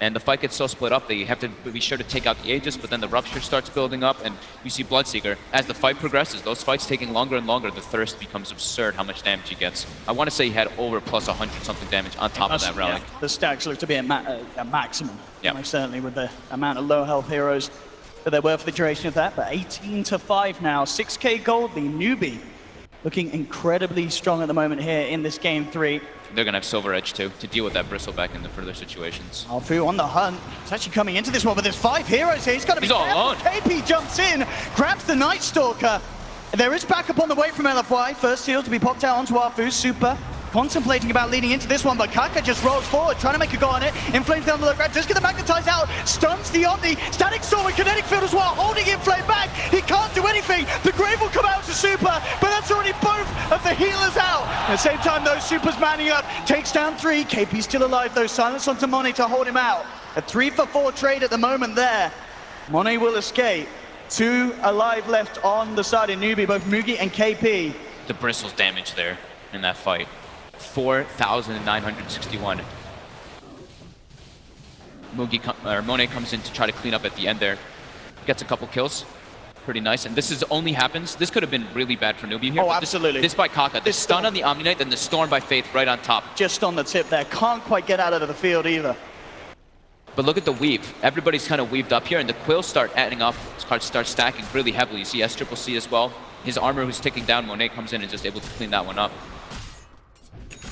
And the fight gets so split up, they have to be sure to take out the Aegis, but then the Rupture starts building up, and you see Bloodseeker. As the fight progresses, those fights taking longer and longer, the Thirst becomes absurd how much damage he gets. I want to say he had over plus 100-something damage on top of that relic. Yeah, the stacks look to be at maximum, Yeah. most certainly, with the amount of low health heroes that there were for the duration of that. But 18-5 now, 6k gold lead. Newbee looking incredibly strong at the moment here in this game 3. They're going to have Silver Edge too, to deal with that Bristleback in the further situations. Alfu on the hunt. He's actually coming into this one, but there's 5 heroes here. He's got to be all careful. alone. KP jumps in, grabs the Night Stalker. There is backup on the way from LFY. First heal to be popped out onto Alfu. Super contemplating about leading into this one, but Kaka just rolls forward, trying to make a go on it. Inflames down the low ground, just get the Magnetize out, stuns the Omni. Static Storm and Kinetic Field as well, holding Inflame back. He can't do anything. The Grave will come out to Super, but that's already both of the healers out. At the same time, those Supers manning up, takes down 3. KP still alive though, silence onto Monet to hold him out. A 3-for-4 trade at the moment there. Monet will escape. 2 alive left on the side of Newbee, both Mugi and KP. The Bristles damage there in that fight. 4,961. Monet comes in to try to clean up at the end there. Gets a couple kills. Pretty nice. And this only happens. This could have been really bad for Newbee here. Oh, absolutely. This by Kaka. The stun on the Omni Knight, then the Storm by Faith right on top. Just on the tip there. Can't quite get out of the field either. But look at the weave. Everybody's kind of weaved up here, and the Quills start adding up, start stacking really heavily. You see SCCC as well. His armor who's ticking down, Monet comes in and just able to clean that one up.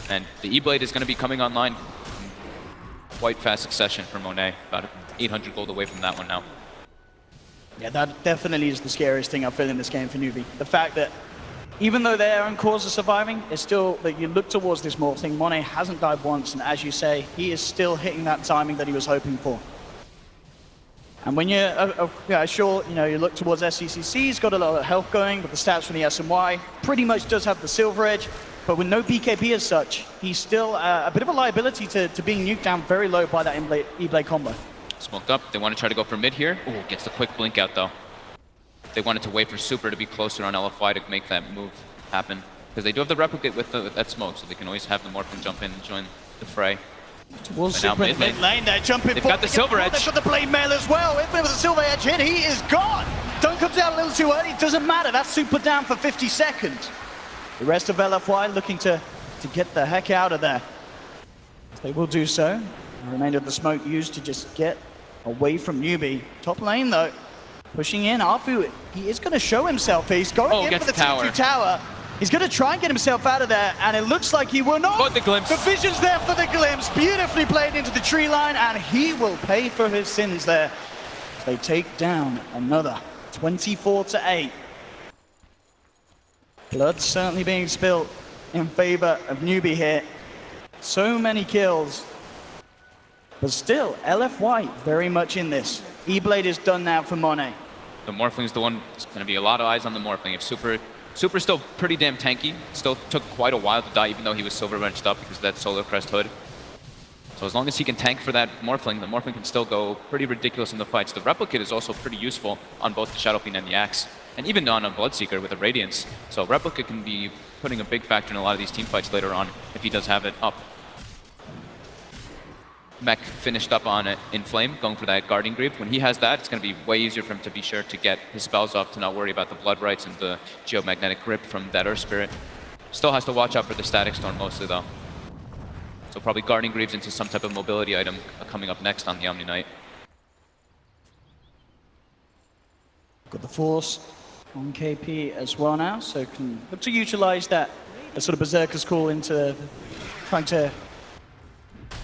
And the E-Blade is going to be coming online in quite fast succession for Monet. About 800 gold away from that one now. Yeah, that definitely is the scariest thing I feel in this game for Newbee. The fact that even though their own cause are surviving, it's still that you look towards this morph thing. Monet hasn't died once, and as you say, he is still hitting that timing that he was hoping for. And when you're sure, you look towards SCCC, he's got a lot of health going with the stats from the SMY, pretty much does have the Silver Edge, but with no BKB as such, he's still a bit of a liability to being nuked down very low by that E-Blade combo. Smoked up. They want to try to go for mid here. Ooh, gets the quick blink out though. They wanted to wait for Super to be closer on LFY to make that move happen. Because they do have the replicate with that smoke, so they can always have the Morphin jump in and join the fray. Towards Super in mid lane, they're jumping They've got the Silver Edge. They've got the Blade Mail as well. If there was a Silver Edge hit, he is gone. Don't come down a little too early, doesn't matter. That's Super down for 50 seconds. The rest of LFY looking to get the heck out of there. They will do so. The remainder of the smoke used to just get away from Newbee. Top lane though, pushing in. Afu, he is going to show himself. He's going in for the tower. Tower. He's going to try and get himself out of there, and it looks like he will not. Got the glimpse. The vision's there for the glimpse. Beautifully played into the tree line, and he will pay for his sins there. They take down another 24-8. Blood certainly being spilt in favor of Newbee here. So many kills. But still, LFY very much in this. E-Blade is done now for Monet. The Morphling's the one. It's going to be a lot of eyes on the Morphling. If Super's still pretty damn tanky. Still took quite a while to die, even though he was silver wrenched up because of that Solar Crest hood. So as long as he can tank for that Morphling, the Morphling can still go pretty ridiculous in the fights. The Replicate is also pretty useful on both the Shadow Fiend and the Axe. And even on a Bloodseeker with a Radiance. So Replicate can be putting a big factor in a lot of these team fights later on if he does have it up. Mech finished up on it in Flame, going for that Guardian Greave. When he has that, it's going to be way easier for him to be sure to get his spells up, to not worry about the Blood Rights and the Geomagnetic Grip from that Earth Spirit. Still has to watch out for the Static Storm mostly though. So probably Guardian Greaves into some type of mobility item coming up next on the Omni Knight. Got the Force on KP as well now, so can look to utilize that sort of Berserker's Call into trying to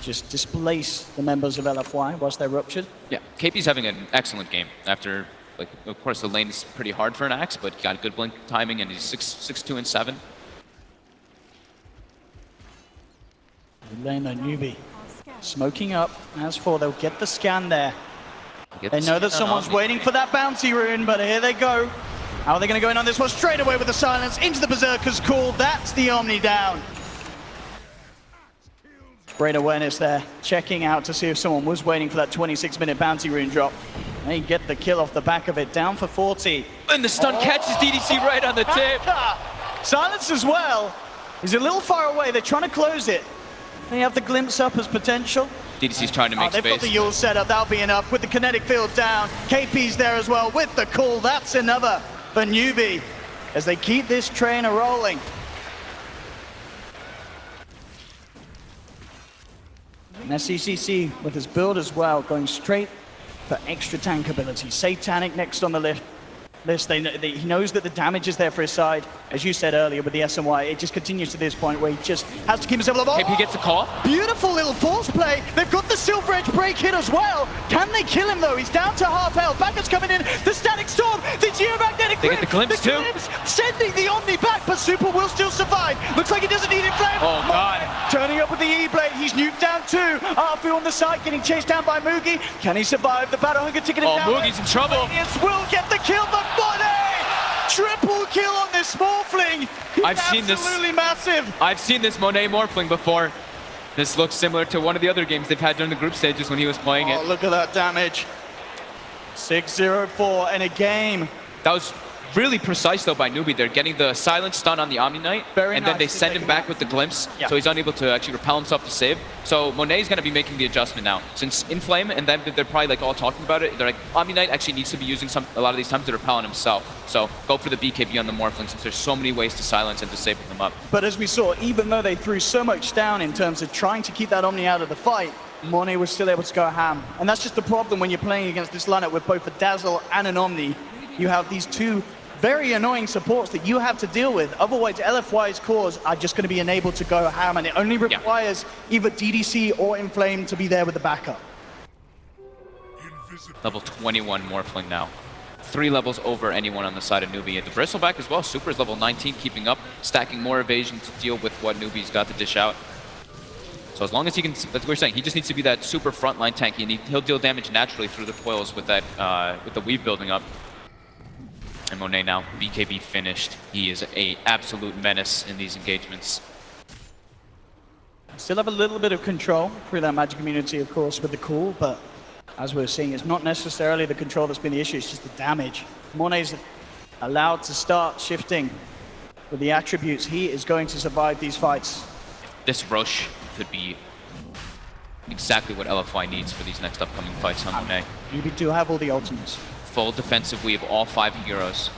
just displace the members of LFY whilst they're ruptured. Yeah, KP's having an excellent game. After, of course, the lane is pretty hard for an Axe, but he got good blink timing, and he's 6-2 and 7. The lane though, Newbee smoking up. As for, they'll get the scan there. They know that someone's waiting for that bounty rune, but here they go. How are they going to go in on this one? Straight away with the silence into the Berserker's Call. That's the Omni down. Great awareness there, checking out to see if someone was waiting for that 26-minute bounty rune drop. They get the kill off the back of it, down for 40. And the stun catches DDC right on the tip. Silence as well. He's a little far away. They're trying to close it. They have the glimpse up as potential. DDC's trying to make They've got space. the Yule set up. That'll be enough. With the kinetic field down, KP's there as well with the call. That's another for Newbee as they keep this train a-rolling. And SCCC with his build as well, going straight for extra tank ability. Satanic next on the list. He knows that the damage is there for his side. As you said earlier with the SNY, it just continues to this point where he just has to keep himself alive. KP gets the call. Beautiful little force play. They've got the Silver Edge break hit as well. Can they kill him though? He's down to half health. Backups coming in. The Static Storm. The Geomagnetic They get the glimpse too. Sending the Omni back, but Super will still survive. Looks like he doesn't need Inflame. Oh, God. Turning up with the E-Blade. He's nuked down too. Arfu on the side, getting chased down by Mugi. Can he survive? The Battle Hunger ticket him Oh, down. Mugi's in trouble. Radiance will get the kill, but Monet! Triple kill on this Morphling. I've seen this. Absolutely massive. I've seen this Monet Morphling before. This looks similar to one of the other games they've had during the group stages when he was playing Oh, it. look at that damage. 6-0-4 in a game. That was really precise though by Newbee. They're getting the silent stun on the Omni Knight, Very and then they nicely send him taken back out. with the glimpse, Yeah. so he's unable to actually repel himself to save. So Monet's going to be making the adjustment now. Since Inflame and then they're probably like all talking about it, they're like, Omni Knight actually needs to be using a lot of these times to repel on himself. So go for the BKB on the Morphling since there's so many ways to silence and disable them up. But as we saw, even though they threw so much down in terms of trying to keep that Omni out of the fight, Monet was still able to go ham. And that's just the problem when you're playing against this lineup with both a Dazzle and an Omni. You have these two very annoying supports that you have to deal with. Otherwise, LFY's cores are just going to be enabled to go ham, and it only requires either DDC or Inflame to be there with the backup. Level 21 Morphling now. 3 levels over anyone on the side of Newbee. The Bristleback as well. Super is level 19, keeping up, stacking more evasion to deal with what Newbee's got to dish out. So as long as he can, that's what we're saying, he just needs to be that super frontline tank. He'll deal damage naturally through the coils with that, with the weave building up. And Monet now, BKB finished. He is a absolute menace in these engagements. Still have a little bit of control through that magic immunity, of course, with the cool, but as we're seeing, it's not necessarily the control that's been the issue, it's just the damage. Monet's allowed to start shifting with the attributes. He is going to survive these fights. This rush could be exactly what LFY needs for these next upcoming fights on Monet. Newbee do have all the ultimates. Full defensive weave, all 5 heroes.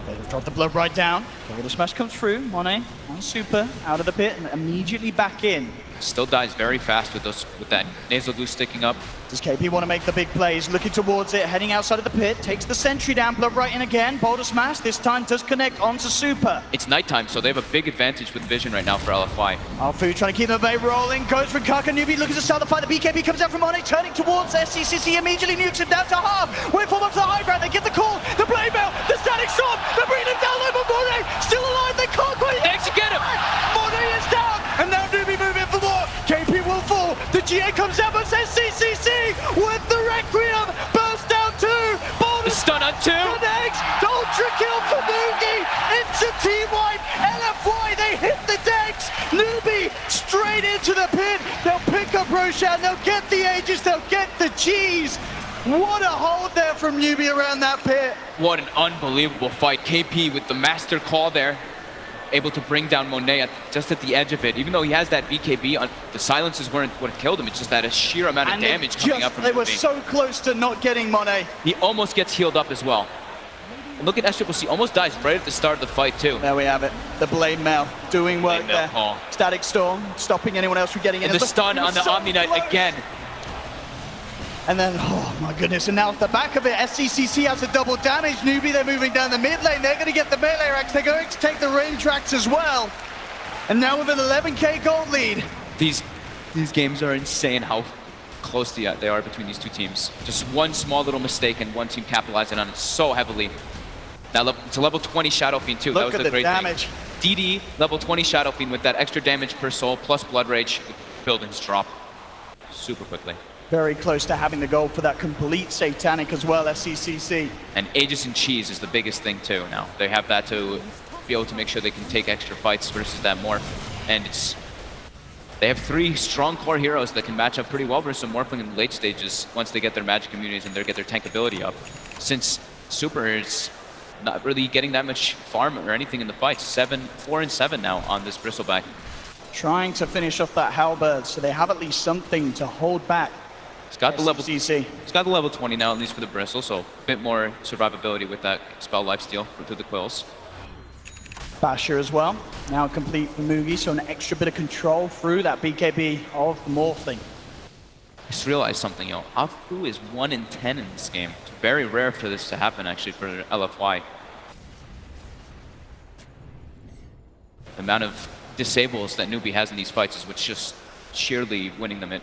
They've dropped the blood right down. The smash comes through. Monet on Super, out of the pit, and immediately back in. Still dies very fast with that nasal glue sticking up. Does KP want to make the big plays? Looking towards it, heading outside of the pit, takes the sentry down, blood right in again. Boulder smash, this time does connect onto Super. It's nighttime, so they have a big advantage with vision right now for LFY. Alfu trying to keep the bay rolling, goes for Kaka. Newbee looking to start the fight. The BKB comes out from Monet, turning towards SCCC, immediately nukes him down to half. Wait for him up to the high ground, they get the call, the blade mail, the static storm, they're bringing him down low, but Monet still alive, they can't quite. Thanks to get him! Monet is down, and now Newbee moving for more. KP will fall, the GA comes out, but SCCC with the Requiem, burst down two, The stun on 2! connects, the ultra kill for Mugi, it's a team wipe, LFY, they hit the decks, Newbee straight into the pit, they'll pick up Roshan, they'll get the Aegis, they'll get the G's. What a hold there from Newbee around that pit. What an unbelievable fight. KP with the master call there, able to bring down Monet just at the edge of it. Even though he has that BKB, the silences weren't what killed him. It's just that a sheer amount of damage coming up from They were Newbee. so close to not getting Monet. He almost gets healed up as well. And look at SCCC, almost dies right at the start of the fight too. There we have it. The Blade Mail doing work Blade Mail there. call. Static Storm stopping anyone else from getting in. And the stun It was on the so Omni Knight close. again. And then, oh my goodness, and now at the back of it, SCCC has a double damage. Newbee, they're moving down the mid lane. They're going to get the melee racks. They're going to take the range racks as well. And now with an 11k gold lead. These games are insane how close they are between these two teams. Just one small little mistake and one team capitalizing on it so heavily. Now it's a level 20 Shadow Fiend too. Look that was at the the great damage. thing. DD level 20 Shadow Fiend with that extra damage per soul plus Blood Rage. Buildings drop super quickly. Very close to having the gold for that complete Satanic as well, SCCC. And Aegis and Cheese is the biggest thing too now. They have that to be able to make sure they can take extra fights versus that Morph. And they have 3 strong core heroes that can match up pretty well versus Morphling in the late stages once they get their magic immunities and they get their tank ability up. Since Super is not really getting that much farm or anything in the fight. 4 and 7 now on this Bristleback. Trying to finish off that halberd, so they have at least something to hold back. He's got the level. SCC. He's got the level 20 now, at least for the Bristle, so a bit more survivability with that spell lifesteal through the quills. Basher as well, now complete for Mugi, so an extra bit of control through that BKB of the Morphling. I just realized something, yo. Afu is 1 in 10 in this game. It's very rare for this to happen, actually, for LFY. The amount of disables that Newbee has in these fights is what's just sheerly winning them it.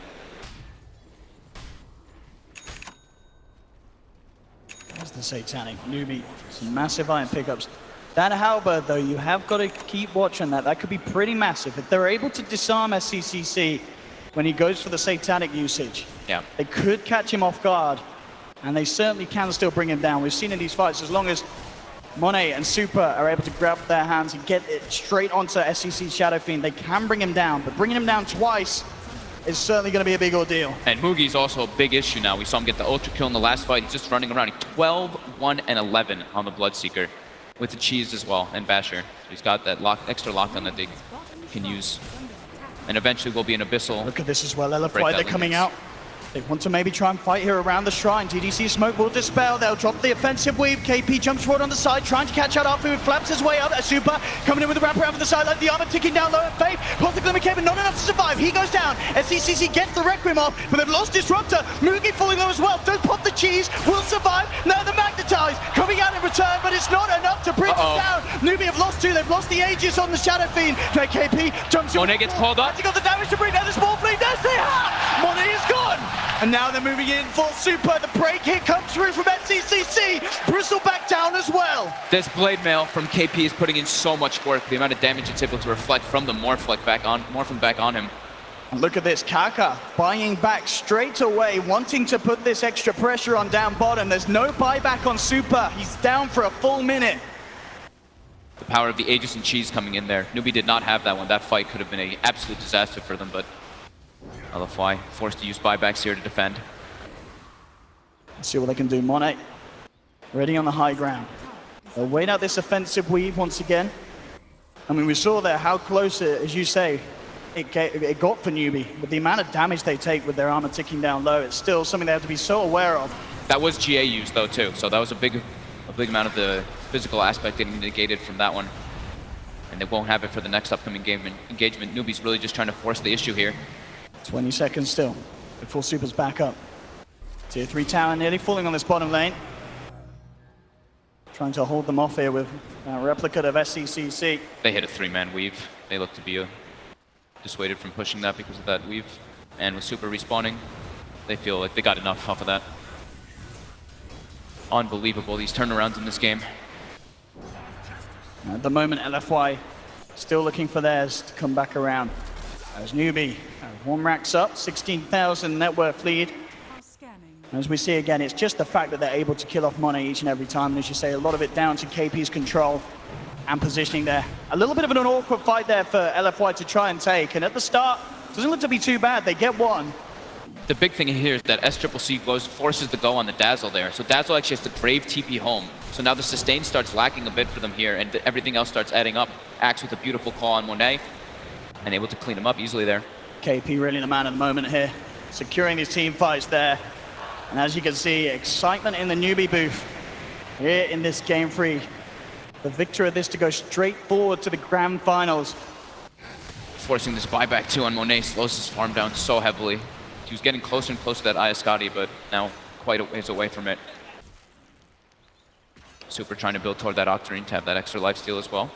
There's the Satanic Newbee, some massive iron pickups. That halberd, though, you have got to keep watching that. That could be pretty massive. If they're able to disarm SCCC when he goes for the Satanic usage, Yeah. they could catch him off guard, and they certainly can still bring him down. We've seen in these fights, as long as Monet and Super are able to grab their hands and get it straight onto SCC's Shadow Fiend, they can bring him down, but bringing him down twice is certainly going to be a big ordeal. And Mugi's also a big issue now. We saw him get the Ultra Kill in the last fight. He's just running around. 12, 1, and 11 on the Bloodseeker, with the cheese as well, and Basher. So he's got that extra lockdown that they can use. And eventually will be an Abyssal. Look at this as well, LFY, Break that they're coming limits. out. They want to maybe try and fight here around the shrine. TDC smoke will dispel. They'll drop the offensive weave. KP jumps forward on the side, trying to catch out Afu, flaps his way up. Super coming in with the wraparound from the side, like the armor ticking down low at Faith. Pulls the Glimmer Cave, not enough to survive. He goes down. SCCC gets the Requiem off, but they've lost Disruptor. Mugi falling low as well. Don't pop the cheese, will survive. Now the Magnetize coming out in return, but it's not enough to bring them down. Newbee have lost 2. They've lost the Aegis on the Shadow Fiend. KP jumps in. Monet gets called up. He got the damage to bring down the small fleet. There's the Monet is gone. And now they're moving in for Super. The break hit comes through from SCCC. Bristle back down as well. This Blade Mail from KP is putting in so much work. The amount of damage it's able to reflect from the Morphling back on him. And look at this, Kaka buying back straight away, wanting to put this extra pressure on down bottom. There's no buyback on Super. He's down for a full minute. The power of the Aegis and Cheese coming in there. Newbee did not have that one. That fight could have been an absolute disaster for them, but LFY forced to use buybacks here to defend. Let's see what they can do. Monet ready on the high ground. They'll wait out this offensive weave once again. I mean, we saw there how close, as you say, it got for Newbee. With the amount of damage they take with their armor ticking down low, it's still something they have to be so aware of. That was GA used though too, so that was a big amount of the physical aspect getting negated from that one. And they won't have it for the next upcoming engagement. Newbee's really just trying to force the issue here. 20 seconds still before Super's back up. Tier 3 tower nearly falling on this bottom lane. Trying to hold them off here with a replica of SCCC. They hit a 3-man weave. They look to be dissuaded from pushing that because of that weave. And with Super respawning, they feel like they got enough off of that. Unbelievable, these turnarounds in this game. At the moment, LFY still looking for theirs to come back around. As Newbee, one racks up, 16,000 net worth lead. As we see again, it's just the fact that they're able to kill off Monet each and every time. And as you say, a lot of it down to KP's control and positioning there. A little bit of an awkward fight there for LFY to try and take. And at the start, it doesn't look to be too bad. They get one. The big thing here is that SCCC forces the go on the Dazzle there. So Dazzle actually has to brave TP home. So now the sustain starts lacking a bit for them here, and everything else starts adding up. Axe with a beautiful call on Monet, and able to clean him up easily there. KP really the man of the moment here, securing these team fights there. And as you can see, excitement in the Newbee booth here in this Game 3. The victor of this to go straight forward to the grand finals. Forcing this buyback too on Monet slows his farm down so heavily. He was getting closer and closer to that Ayascati, but now quite a ways away from it. Super trying to build toward that Octarine to have that extra lifesteal as well.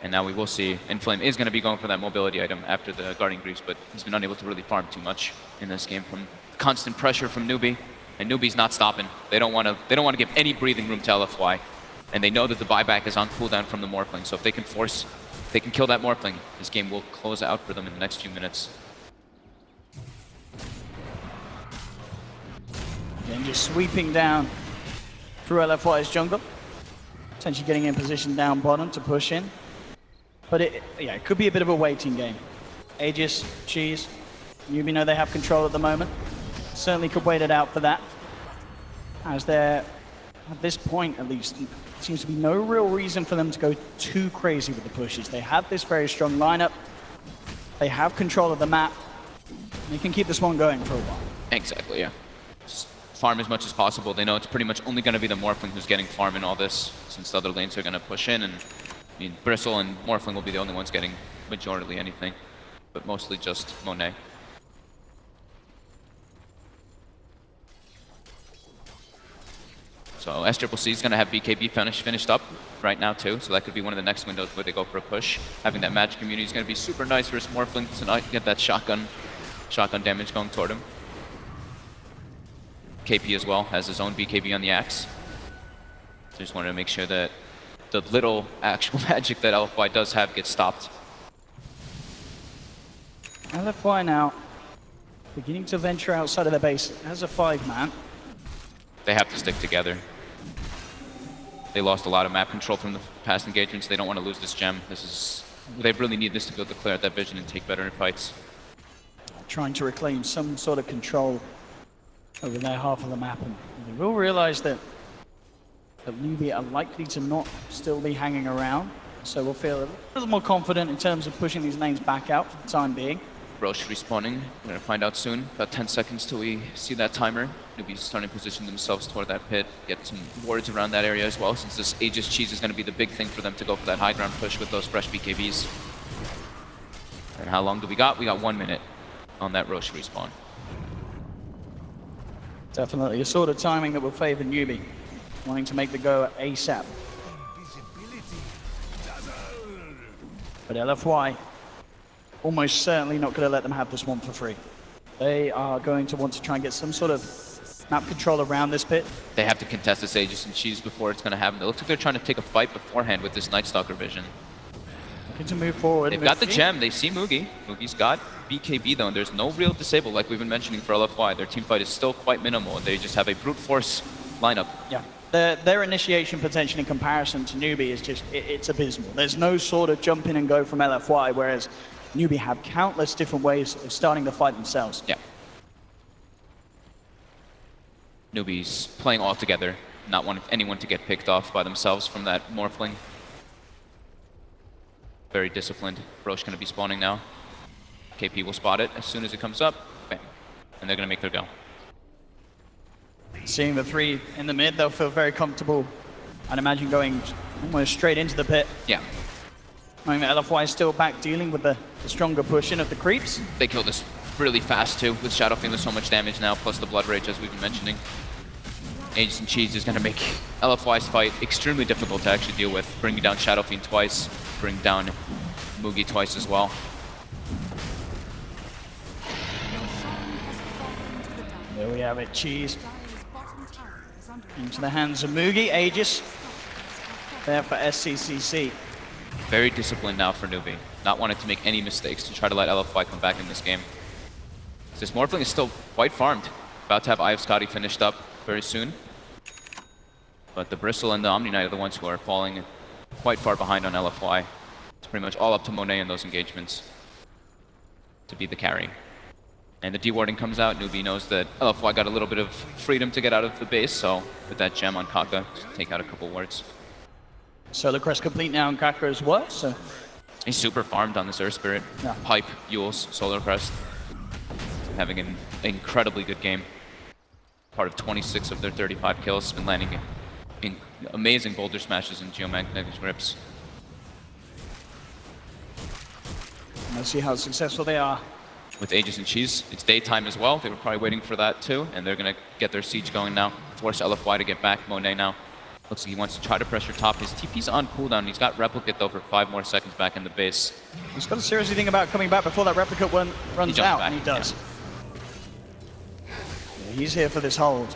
And now we will see Inflame is going to be going for that mobility item after the Guardian Greaves, but he's been unable to really farm too much in this game from constant pressure from Newbee. And Newbee's not stopping. They don't want to give any breathing room to LFY. And they know that the buyback is on cooldown from the Morphling. So if they can kill that Morphling, this game will close out for them in the next few minutes. Again, just sweeping down through LFY's jungle. Potentially getting in position down bottom to push in. But it could be a bit of a waiting game. Aegis, Cheese, Newbee know they have control at the moment. Certainly could wait it out for that. As they're at this point at least, there seems to be no real reason for them to go too crazy with the pushes. They have this very strong lineup. They have control of the map. They can keep this one going for a while. Exactly, yeah. Just farm as much as possible. They know it's pretty much only going to be the Morphling who's getting farm in all this, since the other lanes are going to push in, and I mean, Bristle and Morphling will be the only ones getting majority anything, but mostly just Monet. So SCCC is going to have BKB finished up right now too, so that could be one of the next windows where they go for a push. Having that magic immunity is going to be super nice for his Morphling to not get that shotgun damage going toward him. KP as well has his own BKB on the axe. So just wanted to make sure that the little actual magic that LFY does have gets stopped. LFY now beginning to venture outside of their base as a 5-man. They have to stick together. They lost a lot of map control from the past engagements. They don't want to lose this gem. They really need this to be able to clear out that vision and take better fights. Trying to reclaim some sort of control over their half of the map, and they will realize that Newbee are likely to not still be hanging around, so we'll feel a little more confident in terms of pushing these lanes back out for the time being. Roche respawning. We're going to find out soon. About 10 seconds till we see that timer. Newbee's starting to position themselves toward that pit, get some wards around that area as well, since this Aegis cheese is going to be the big thing for them to go for that high ground push with those fresh BKBs. And how long do we got? We got 1 minute on that Roche respawn. Definitely a sort of timing that will favor Newbee, wanting to make the go ASAP. But LFY almost certainly not going to let them have this one for free. They are going to want to try and get some sort of map control around this pit. They have to contest this Aegis and cheese before it's going to happen. It looks like they're trying to take a fight beforehand with this Night Stalker vision. Looking to move forward. They've got the gem. They see Mugi. Mugi's got BKB though, and there's no real disable like we've been mentioning for LFY. Their team fight is still quite minimal. They just have a brute force lineup. Yeah. Their initiation potential in comparison to Newbee is just, it's abysmal. There's no sort of jump in and go from LFY, whereas Newbee have countless different ways of starting the fight themselves. Yeah. Newbee's playing all together, not wanting anyone to get picked off by themselves from that Morphling. Very disciplined. Roche going to be spawning now. KP will spot it as soon as it comes up. Bam. And they're going to make their go. Seeing the 3 in the mid, they'll feel very comfortable. I'd imagine going almost straight into the pit. Yeah. I mean, LFY is still back dealing with the stronger push in of the creeps. They kill this really fast too, with Shadow Flame with so much damage now, plus the Blood Rage as we've been mentioning. Aegis and Cheese is going to make LFY's fight extremely difficult to actually deal with, bringing down Shadow Fiend twice, bring down Mugi twice as well. There we have it, Cheese into the hands of Mugi. Aegis there for SCCC. Very disciplined now for Newbee, not wanting to make any mistakes to try to let LFY come back in this game. This Morphling is still quite farmed, about to have Eye of Scotty finished up very soon. But the Bristle and the Omni Knight are the ones who are falling quite far behind on LFY. It's pretty much all up to Monet in those engagements to be the carry. And the dewarding comes out. Newbee knows that LFY got a little bit of freedom to get out of the base, so with that gem on Kaka, take out a couple wards. Solar Crest complete now on Kaka as well, so... He's super farmed on this Earth Spirit. Yeah. Pipe, Yules, Solar Crest. Having an incredibly good game. Part of 26 of their 35 kills. Been landing in amazing boulder smashes and geomagnetic grips. Let's see how successful they are. With Aegis and Cheese, it's daytime as well. They were probably waiting for that too, and they're going to get their siege going now. Force LFY to get back. Monet now looks like he wants to try to pressure top. His TP's on cooldown. He's got Replicate though for 5 more seconds back in the base. He's got to seriously think about coming back before that Replicate one runs out, back, and he does. Yeah. Yeah, he's here for this hold.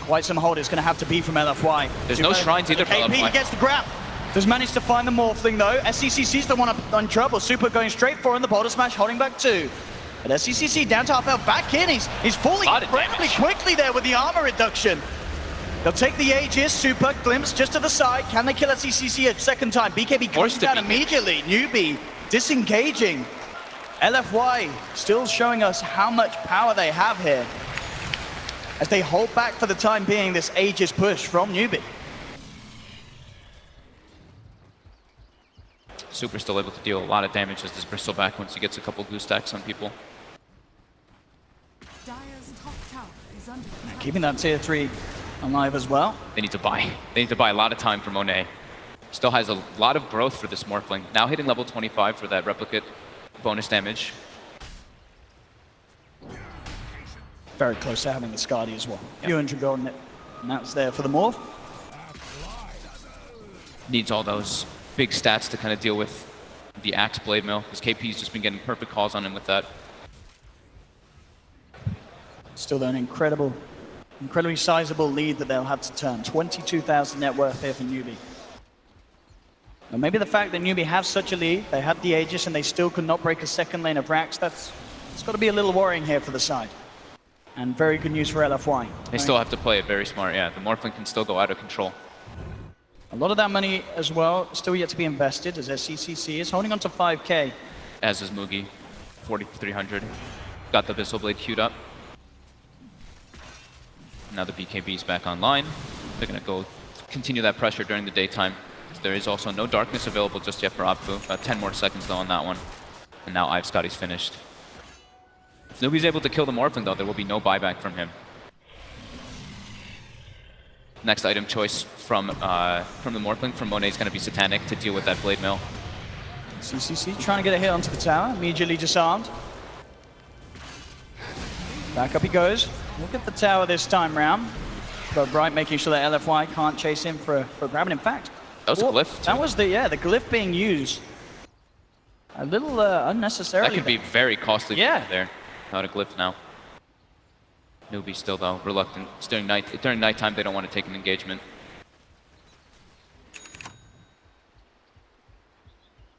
Quite some hold it's going to have to be from LFY. There's no shrines either for KP LFY. gets the grab. Does manage to find the Morphling though. SCCC's the one up on trouble. Super going straight for in the Boulder Smash, holding back 2. But SCCC down to half health, back in. He's falling incredibly quickly there with the armor reduction. They'll take the Aegis, Super, Glimpse just to the side. Can they kill SCCC a second time? BKB comes down immediately. Newbee disengaging. LFY still showing us how much power they have here. as they hold back for the time being this Aegis push from NewBee. Super still able to deal a lot of damage as this bristle back once he gets a couple goose stacks on people. Dire's top tower is under attack. Keeping that tier 3 alive as well. They need to buy. They need to buy a lot of time for Monet. Still has a lot of growth for this Morphling. Now hitting level 25 for that replicate bonus damage. Very close to having the Skadi as well. Few hundred gold in it, and that's there for the Morph. Needs all those big stats to kind of deal with the Axe Blade Mill, because KP's just been getting perfect calls on him with that. Still an incredibly sizable lead that they'll have to turn. 22,000 net worth here for NewBee. And maybe the fact that NewBee have such a lead, they had the Aegis and they still could not break a second lane of racks, it's got to be a little worrying here for the side. And very good news for LFY. They still have to play it very smart, yeah. The Morphling can still go out of control. A lot of that money as well still yet to be invested as SCCC is holding on to 5K. As is Mugi, 4,300. Got the Abyssal Blade queued up. Now the BKB's back online. They're going to go continue that pressure during the daytime. There is also no darkness available just yet for Apfu. About 10 more seconds though on that one. And now I've Scotty's finished. If Newbee's able to kill the Morphling though, there will be no buyback from him. Next item choice from the Morphling from Monet is going to be Satanic to deal with that Blade Mill. CCC trying to get a hit onto the tower, immediately disarmed. Back up he goes. Look at the tower this time round. But Bright making sure that LFY can't chase him for a grab. And in fact, that was a glyph. That was the glyph being used. A little unnecessarily. That could be very costly yeah. there. Not a glyph now. Newbee still though reluctant. It's during nighttime they don't want to take an engagement.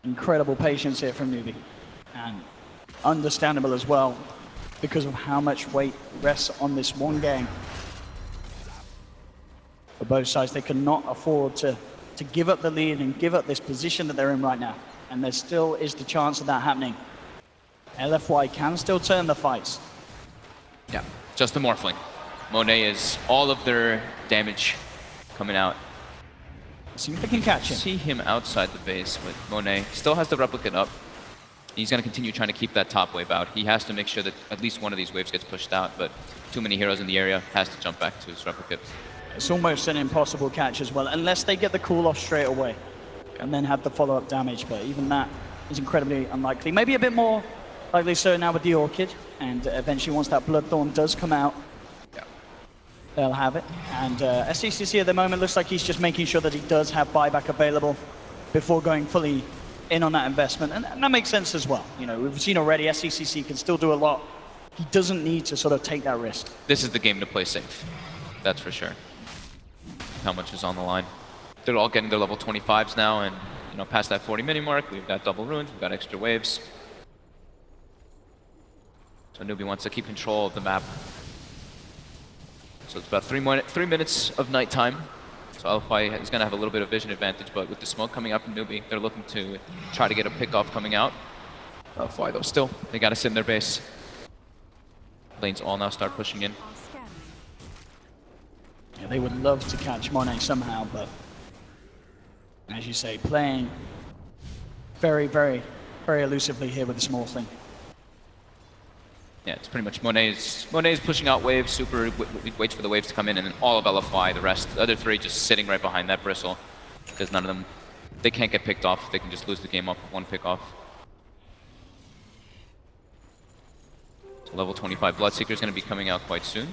Incredible patience here from NewBee. And understandable as well because of how much weight rests on this one game. For both sides, they cannot afford to give up the lead and give up this position that they're in right now. And there still is the chance of that happening. LFY can still turn the fights. Yeah, just the Morphling. Monet is all of their damage coming out. See if they can catch him. See him outside the base, but Monet still has the replicant up. He's going to continue trying to keep that top wave out. He has to make sure that at least one of these waves gets pushed out, but too many heroes in the area, has to jump back to his replicant. It's almost an impossible catch as well, unless they get the cool off straight away and then have the follow-up damage, but even that is incredibly unlikely. Maybe a bit more likely so now with the Orchid, and eventually once that Bloodthorn does come out, they'll have it. And SCCC at the moment looks like he's just making sure that he does have buyback available before going fully in on that investment, and that makes sense as well. You know, we've seen already SCCC can still do a lot. He doesn't need to sort of take that risk. This is the game to play safe, that's for sure. How much is on the line? They're all getting their level 25s now, and you know, past that 40 mini mark, we've got double runes, we've got extra waves. So Newbee wants to keep control of the map. So it's about 3 minutes of nighttime. So LFY is going to have a little bit of vision advantage, but with the smoke coming up from Newbee, they're looking to try to get a pick off coming out. LFY though, still, they got to sit in their base. Lanes all now start pushing in. Yeah, they would love to catch Monet somehow, but as you say, playing very, very, very elusively here with the small thing. Yeah, it's pretty much Monet's pushing out waves, Super waits for the waves to come in, and then all of LFY, the other three just sitting right behind that bristle. Because none of them, they can't get picked off, they can just lose the game off with one pick off. So level 25 Bloodseeker is going to be coming out quite soon.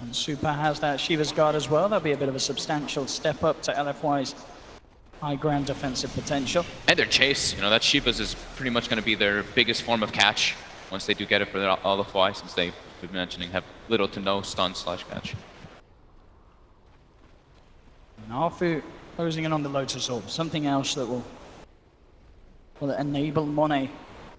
And Super has that Shiva's Guard as well. That'll be a bit of a substantial step up to LFY's high ground defensive potential. And their chase, you know, that Shiva's is pretty much going to be their biggest form of catch once they do get it for their LFY, since they've been mentioning have little to no stun / catch. And Arfu closing in on the Lotus Orb, something else that will enable Monet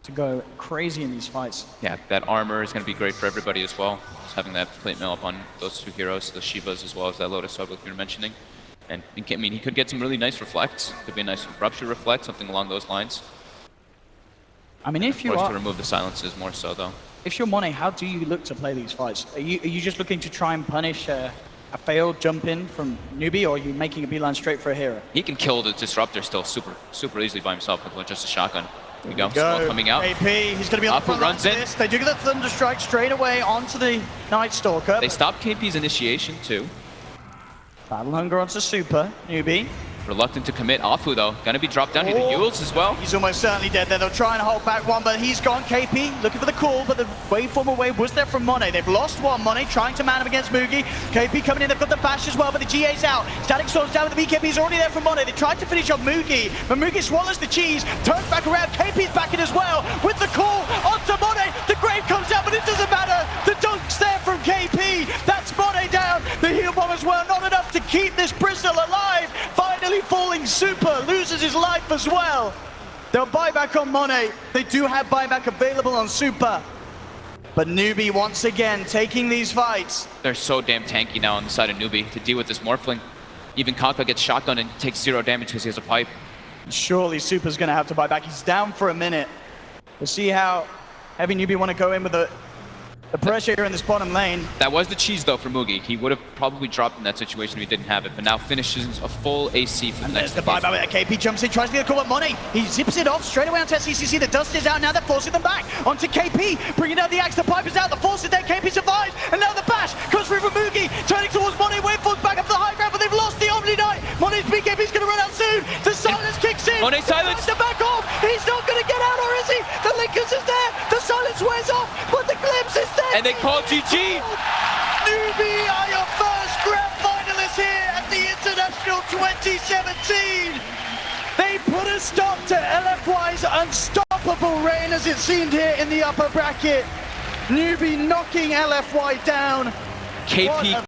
to go crazy in these fights. Yeah, that armor is going to be great for everybody as well. Just having that plate mail up on those two heroes, the Shivas as well as that Lotus Orb like you were mentioning. And I mean, he could get some really nice reflects. Could be a nice Rupture Reflect, something along those lines. I mean, if you of course, are... to remove the silences more so, though. If you're Monet, how do you look to play these fights? Are you just looking to try and punish a failed jump in from Newbee, or are you making a beeline straight for a hero? He can kill the Disruptor still super easily by himself with just a shotgun. Here we go. Swell coming out. AP, he's going to be on the front runs in. They do get the Thunder Strike straight away onto the Night Stalker. They stopped KP's initiation too. Battle Hunger onto Super, Newbee. Reluctant to commit. Afu though, gonna be dropped down. He Yules as well. He's almost certainly dead there. They'll try and hold back one, but he's gone. KP looking for the call, but the waveformer wave was there from Monet. They've lost one. Monet trying to man him against Mugi. KP coming in. They've got the bash as well, but the GA's out. Static Sword's down with the BKB. He's already there from Monet. They tried to finish off Mugi, but Mugi swallows the cheese, turns back around. KP's back in as well with the call onto Monet. The grave comes out, but it doesn't matter. The dunk's there from KP. That's Monet down. The heal bomb as well. Not enough to keep this Bristol alive. Finally falling. Super loses his life as well. They'll buy back on Monet. They do have buyback available on Super. But Newbee once again taking these fights. They're so damn tanky now on the side of Newbee to deal with this Morphling. Even Kaka gets shotgun and takes 0 damage because he has a pipe. Surely Super's going to have to buy back. He's down for a minute. We'll see how heavy Newbee want to go in with the pressure here in this bottom lane. That was the cheese though for Mugi. He would have probably dropped in that situation if he didn't have it, but now finishes a full AC for the next. There's the buyback with KP jumps in, tries to get a call at Monet. He zips it off straight away onto SCCC. The dust is out now. They're forcing them back onto KP, bringing down the axe. The pipe is out. The force is there. KP survives, and now the bash comes through from Mugi, turning towards Monet. Waveforms back up to the high ground, but they've lost the Omni Knight. Monet's BKB's going to run out soon. The silence kicks in. Monet silence. To back off. He's not going to get out, or is he? The Linkers is there. The silence wears off, but the glimpse is there. And they call GG. Newbee are your first grand finalists here at the International 2017. They put a stop to LFY's unstoppable reign, as it seemed here in the upper bracket. Newbee knocking LFY down. KP